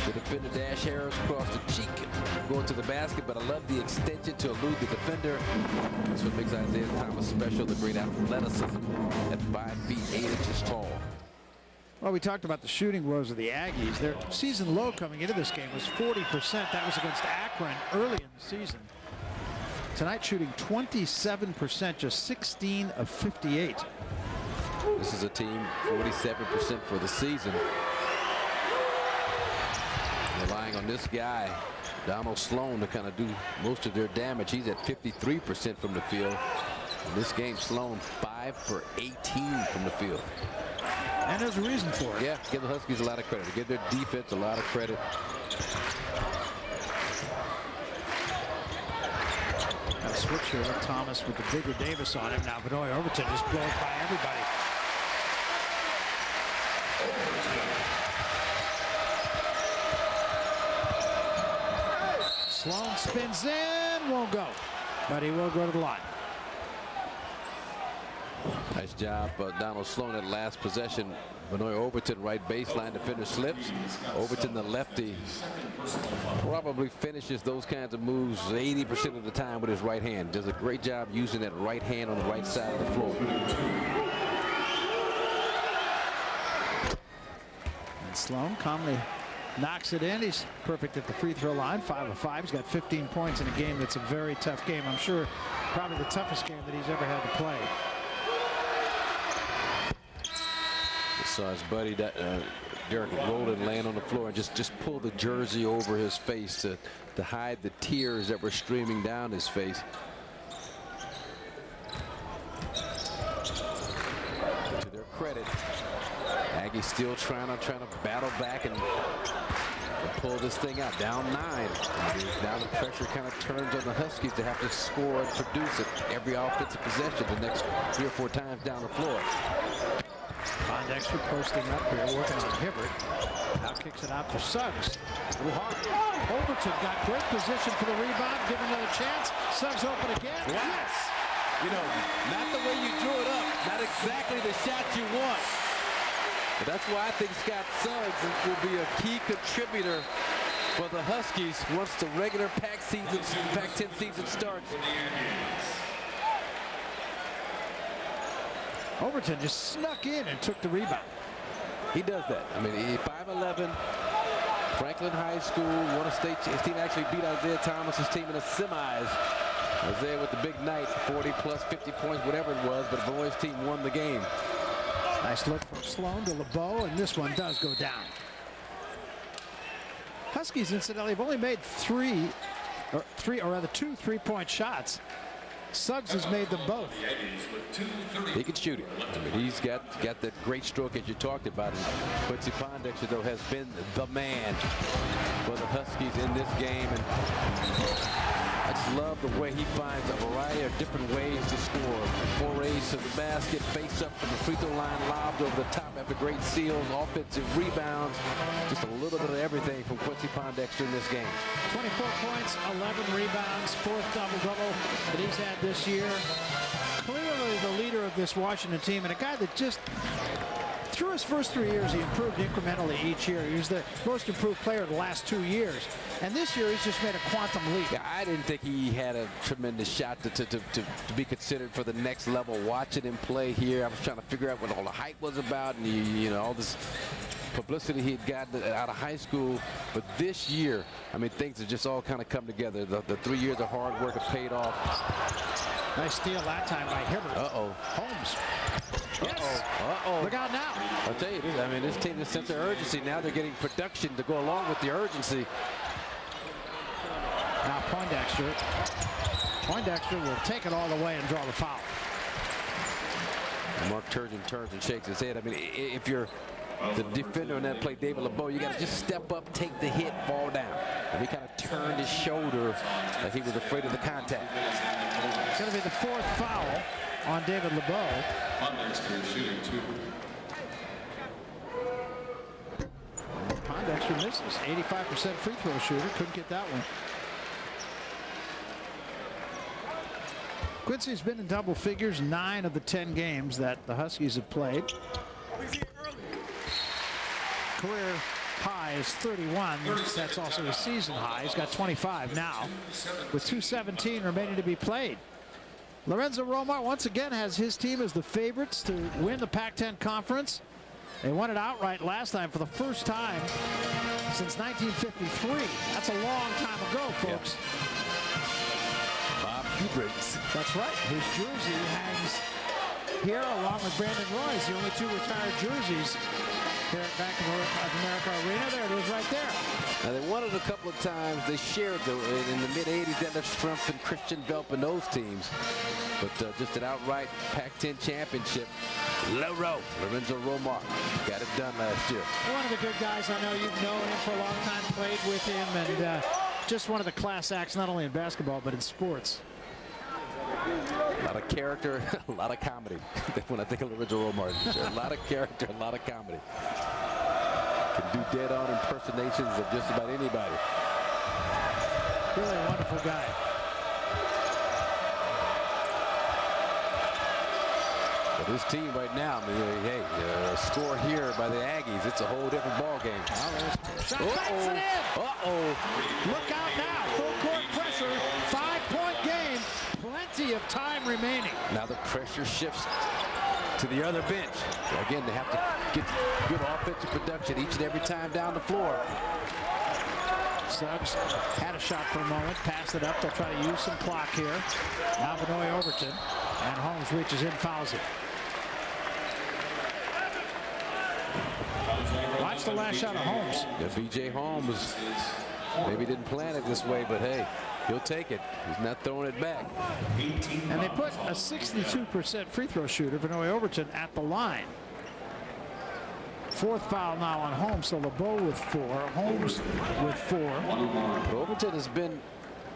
the defender Dash Harris across the cheek, going to the basket, but I love the extension to elude the defender. That's what makes Isaiah Thomas special, the great athleticism at 5 feet 8 inches tall. Well, we talked about the shooting woes of the Aggies. Their season low coming into this game was 40%. That was against Akron early in the season. Tonight shooting 27%, just 16 of 58. This is a team 47% for the season. Relying on this guy, Donald Sloan, to kind of do most of their damage. He's at 53% from the field. In this game, Sloan 5 for 18 from the field. And there's a reason for it. Yeah, give the Huskies a lot of credit. Give their defense a lot of credit. Got a switch here with Thomas with the bigger Davis on him. Now Benoit Overton just blows by everybody. Sloan spins in, won't go, but he will go to the line. Nice job, Donald Sloan at last possession. Benoit Overton, right baseline, defender slips. Overton, the lefty, probably finishes those kinds of moves 80% of the time with his right hand. Does a great job using that right hand on the right side of the floor. And Sloan calmly knocks it in. He's perfect at the free throw line, 5 of 5. He's got 15 points in a game that's a very tough game. I'm sure probably the toughest game that he's ever had to play. Saw his buddy Derek Rowland laying on the floor and just pull the jersey over his face to hide the tears that were streaming down his face. To their credit, Aggies still trying to battle back and pull this thing out. Down 9. Now the pressure kind of turns on the Huskies to have to score and produce it every offensive possession the next 3 or 4 times down the floor. Pondexter posting up here, working on Hibbert. Now kicks it out for Suggs. A little hard. Overton got great position for the rebound. Give him another chance. Suggs open again. Wow. Yes. You know, not the way you drew it up. Not exactly the shot you want. But that's why I think Scott Suggs will be a key contributor for the Huskies once the regular Pac-10 season starts. Overton just snuck in and took the rebound. He does that. I mean, he 5'11", Franklin High School, won a state. His team actually beat Isaiah Thomas's team in the semis. Isaiah with the big night, 40 plus 50 points, whatever it was, but Benoit's team won the game. Nice look from Sloan to LeBeau, and this one does go down. Huskies, incidentally, have only made two three-point shots. Suggs has made them both. He can shoot it. I mean, he's got that great stroke as you talked about. And Quincy Pondexter, though, has been the man for the Huskies in this game. And I just love the way he finds a variety of different ways to score. Forays to the basket, face up from the free throw line, lobbed over the top after great seals, offensive rebounds. Just a little bit of everything from Quincy Pondexter in this game. 24 points, 11 rebounds, 4th double-double that he's had this year. Clearly the leader of this Washington team, and a guy that just through his first 3 years, he improved incrementally each year. He was the most improved player the last 2 years. And this year, he's just made a quantum leap. Yeah, I didn't think he had a tremendous shot to be considered for the next level. Watching him play here, I was trying to figure out what all the hype was about, and you know, all this publicity he had gotten out of high school. But this year, I mean, things have just all kind of come together. The 3 years of hard work have paid off. Nice steal that time by Hibbert. Holmes. Yes. Look out now. I'll tell you this, I mean, this team has a sense of urgency. Now they're getting production to go along with the urgency. Now Poindexter. Poindexter will take it all the way and draw the foul. And Mark Turgeon turns and shakes his head. I mean, if you're the defender in that play, David LeBeau, you got to just step up, take the hit, fall down. And he kind of turned his shoulder like he was afraid of the contact. It's going to be the 4th foul on David LeBeau. Poindexter shooting 2. Poindexter misses. 85% free throw shooter. Couldn't get that one. Quincy's been in double figures 9 of the 10 games that the Huskies have played. Career high is 31. That's also a season high. He's got 25 now with 2:17 remaining to be played. Lorenzo Romar once again has his team as the favorites to win the Pac-10 Conference. They won it outright last time for the first time since 1953. That's a long time ago, folks. Bob Hubriggs. That's right. His jersey hangs here along with Brandon Roy's, the only 2 retired jerseys here at Bank of America Arena. There it is right there. Now, they won it a couple of times. They shared in the mid-'80s, Detlef Schrempf and Christian Velp and those teams. But just an outright Pac-10 championship. Lorenzo Romar got it done last year. One of the good guys. I know you've known him for a long time, played with him, and just one of the class acts, not only in basketball, but in sports. A lot of character, a lot of comedy. When I think of Lorenzo Romar, a lot of character, a lot of comedy. Can do dead-on impersonations of just about anybody. Really a wonderful guy. But his team right now, I mean, hey, score here by the Aggies, it's a whole different ball game. Shot banks it in. Look out now. Full court pressure. 5-point game. Plenty of time remaining. Now the pressure shifts to the other bench. Again, they have to get good offensive production each and every time down the floor. Suggs had a shot for a moment, passed it up. They'll try to use some clock here. Now Benoit Overton, and Holmes reaches in, fouls it. Watch the last shot of Holmes. Yeah, B.J. Holmes maybe didn't plan it this way, but hey, he'll take it. He's not throwing it back. And they put a 62% free throw shooter, Benoit Overton, at the line. 4th foul now on Holmes, so LeBeau with 4, Holmes with 4. But Overton has been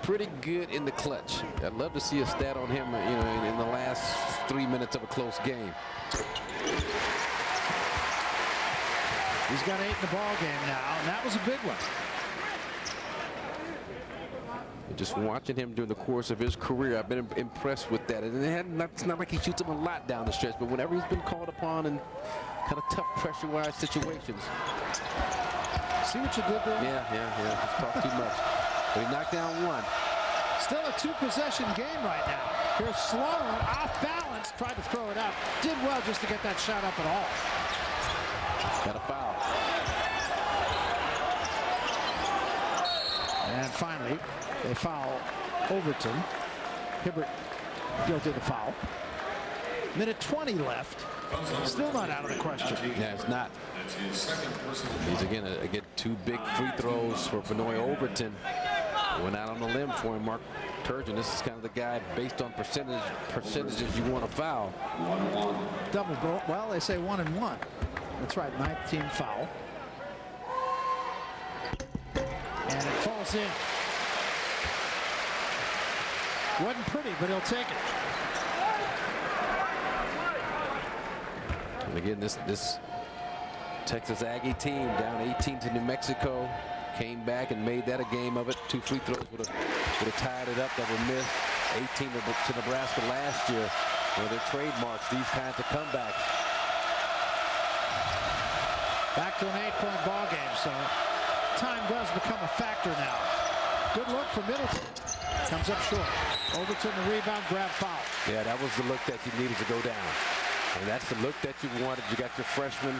pretty good in the clutch. I'd love to see a stat on him, you know, in the last 3 minutes of a close game. He's got 8 in the ball game now, and that was a big one. Just watching him during the course of his career, I've been impressed with that. And it's not like he shoots him a lot down the stretch, but whenever he's been called upon in kind of tough pressure-wise situations. See what you did there? Yeah. Just talk too much. But he knocked down 1. Still a 2-possession game right now. Here's Sloan, off balance, tried to throw it up. Did well just to get that shot up at all. Got a foul. And finally, they foul Overton. Hibbert guilty of the foul. Minute 20 left. Still not out of the question. Yeah, it's not. He's again 2 big free throws for Benoit Overton. Went out on the limb for him, Mark Turgeon. This is kind of the guy based on percentages you want to foul. Double goal. Well, they say 1 and 1. That's right, 19 foul. And it falls in. Wasn't pretty, but he'll take it. And again, this Texas Aggie team down 18 to New Mexico came back and made that a game of it. 2 free throws would have tied it up that were missed. 18 to Nebraska last year. One of their trademarks, these kinds of comebacks. Back to an 8-point ball game, so time does become a factor now. Good look for Middleton. Comes up short. Overton, the rebound, grab, foul. Yeah, that was the look that you needed to go down. And that's the look that you wanted. You got your freshman,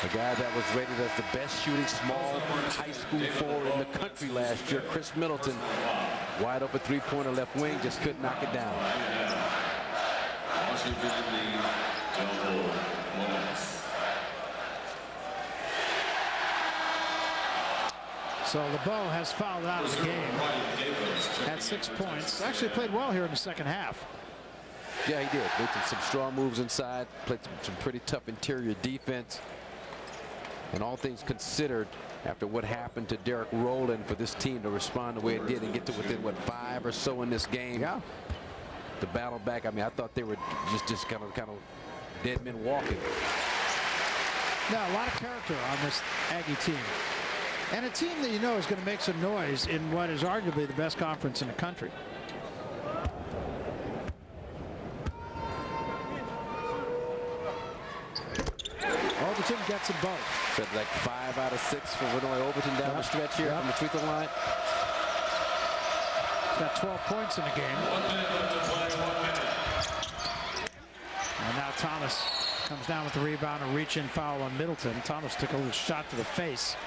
the guy that was rated as the best shooting small high school forward in the country last year, Chris Middleton. Wide open three-pointer left wing, just couldn't knock it down. Washington lead, double bonus. So LeBeau has fouled out of the game. Had 6 points. Actually played well here in the second half. Yeah, he did. Made some strong moves inside. Played some pretty tough interior defense. And all things considered, after what happened to Derek Rowland, for this team to respond the way it did and get to within, what, 5 or so in this game. Yeah. To battle back. I mean, I thought they were just kind of dead men walking. Now, a lot of character on this Aggie team. And a team that you know is going to make some noise in what is arguably the best conference in the country. Overton gets them both. Said like 5 out of 6 for Illinois. Overton down the stretch here from the free throw line. He's got 12 points in the game. 1 minute left to play, 1 minute. And now Thomas comes down with the rebound, a reach-in foul on Middleton. Thomas took a little shot to the face.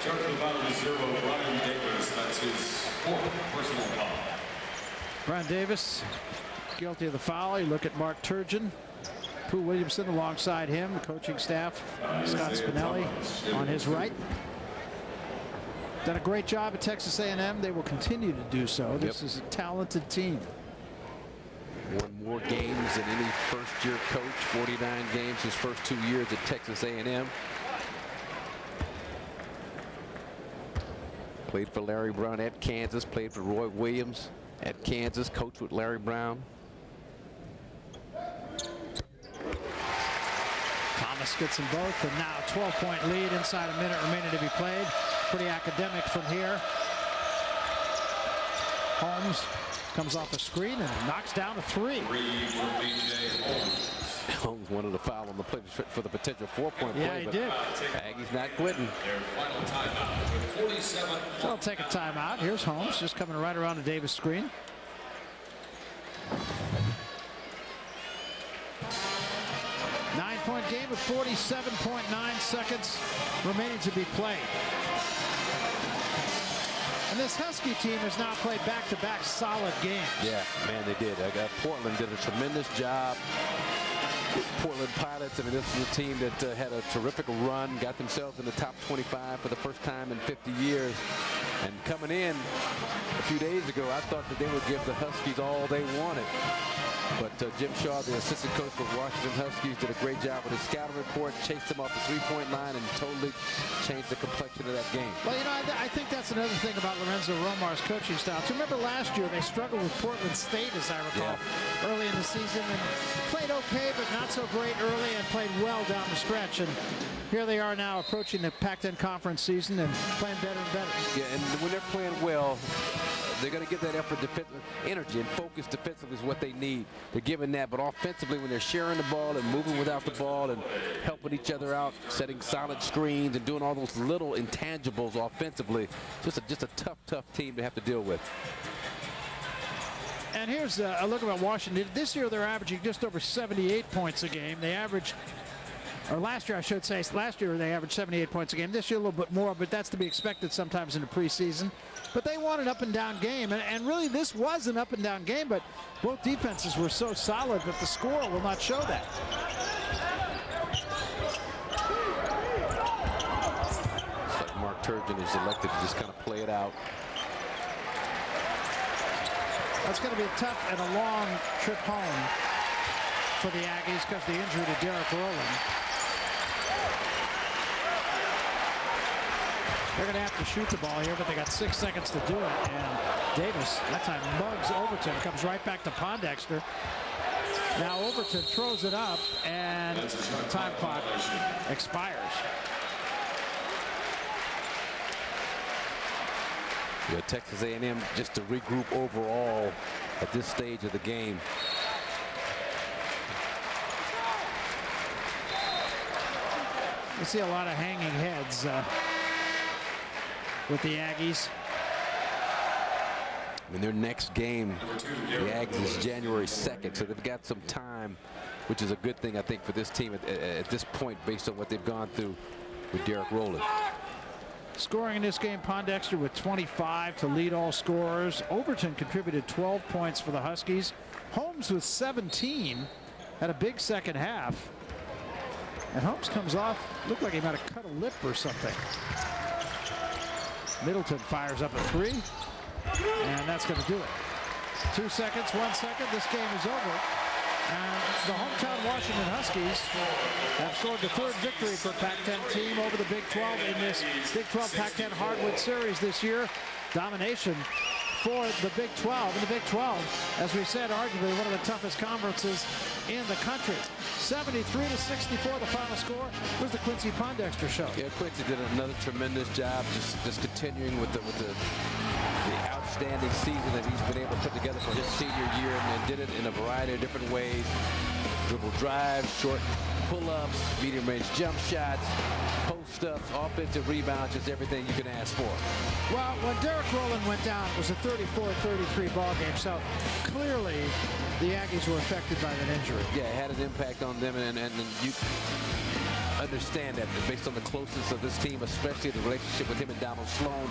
Charged with violation 0, Brian Davis. That's his 4th personal foul. Brian Davis guilty of the foul. You look at Mark Turgeon. Pooh Williamson alongside him, the coaching staff. Scott Spinelli on his right. Done a great job at Texas A&M. They will continue to do so. This is a talented team. Won more games than any first-year coach. 49 games his first 2 years at Texas A&M. Played for Larry Brown at Kansas. Played for Roy Williams at Kansas. Coached with Larry Brown. Thomas gets them both, and now a 12-point lead inside a minute remaining to be played. Pretty academic from here. Holmes comes off a screen and knocks down a 3. 3 for B.J. Holmes. Holmes wanted to foul on the play for the potential 4-point play. Yeah, he did. Aggies not quitting. Their final timeout with 47. So I'll take a timeout. Here's Holmes just coming right around the Davis screen. Nine-point game with 47.9 seconds remaining to be played. And this Husky team has now played back-to-back solid games. Yeah, man, they did. Portland did a tremendous job. Portland Pilots, I mean, this is a team that had a terrific run, got themselves in the top 25 for the first time in 50 years. And coming in a few days ago, I thought that they would give the Huskies all they wanted. But Jim Shaw, the assistant coach for Washington Huskies, did a great job with his scouting report, chased them off the three-point line, and totally changed the complexion of that game. Well, you know, I think that's another thing about Lorenzo Romar's coaching style. Do you remember last year they struggled with Portland State, as I recall, early in the season, and played okay, but not so great early, and played well down the stretch. And here they are now approaching the Pac-10 conference season and playing better and better. Yeah, and when they're playing well, they're going to get that effort, energy and focus defensively is what they need. They're giving that, but offensively, when they're sharing the ball and moving without the ball and helping each other out, setting solid screens and doing all those little intangibles offensively, just a tough team to have to deal with. And here's a look about Washington. This year they're averaging just over 78 points a game. They average, or last year I should say, last year they averaged 78 points a game. This year a little bit more, but that's to be expected sometimes in the preseason. But they want an up-and-down game, and really this was an up-and-down game, but both defenses were so solid that the score will not show that. It's like Mark Turgeon is elected to just kind of play it out. That's going to be a tough and a long trip home for the Aggies because of the injury to Derek Rowland. They're going to have to shoot the ball here, but they got 6 seconds to do it. And Davis, that time, mugs Overton, comes right back to Pondexter. Now Overton throws it up, and the time clock expires. Yeah, Texas A&M just to regroup overall at this stage of the game. You see a lot of hanging heads with the Aggies. In their next game, the Aggies is January 2nd, so they've got some time, which is a good thing, I think, for this team at this point, based on what they've gone through with Derek Rowland. Scoring in this game, Pondexter with 25 to lead all scorers. Overton contributed 12 points for the Huskies. Holmes with 17, had a big second half. And Holmes comes off, looked like he might have cut a lip or something. Middleton fires up a three, and that's going to do it. 2 seconds, 1 second, this game is over. And the hometown Washington Huskies have scored the third victory for Pac-10 team over the Big 12 in this Big 12 Pac-10 Hardwood Series this year. Domination for the Big 12. And the Big 12, as we said, arguably one of the toughest conferences in the country. 73-64, the final score was the Quincy Pondexter show. Yeah, Quincy did another tremendous job, just continuing with the outstanding season that he's been able to put together for his senior year, and did it in a variety of different ways. Dribble drives, short pull-ups, medium range jump shots, post-ups, offensive rebounds, just everything you can ask for. Well, when Derek Rowland went down, it was a 34-33 ball game, so clearly the Aggies were affected by that injury. Yeah, it had an impact on them, and you understand that based on the closeness of this team, especially the relationship with him and Donald Sloan,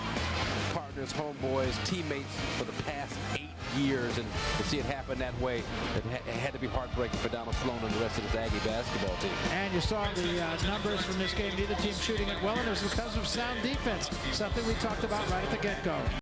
partners, homeboys, teammates for the past 8 years, and to see it happen that way, it had to be heartbreaking for Donald Sloan and the rest of this Aggie basketball team. And you saw the numbers from this game, neither team shooting it well, and it was because of sound defense, something we talked about right at the get-go.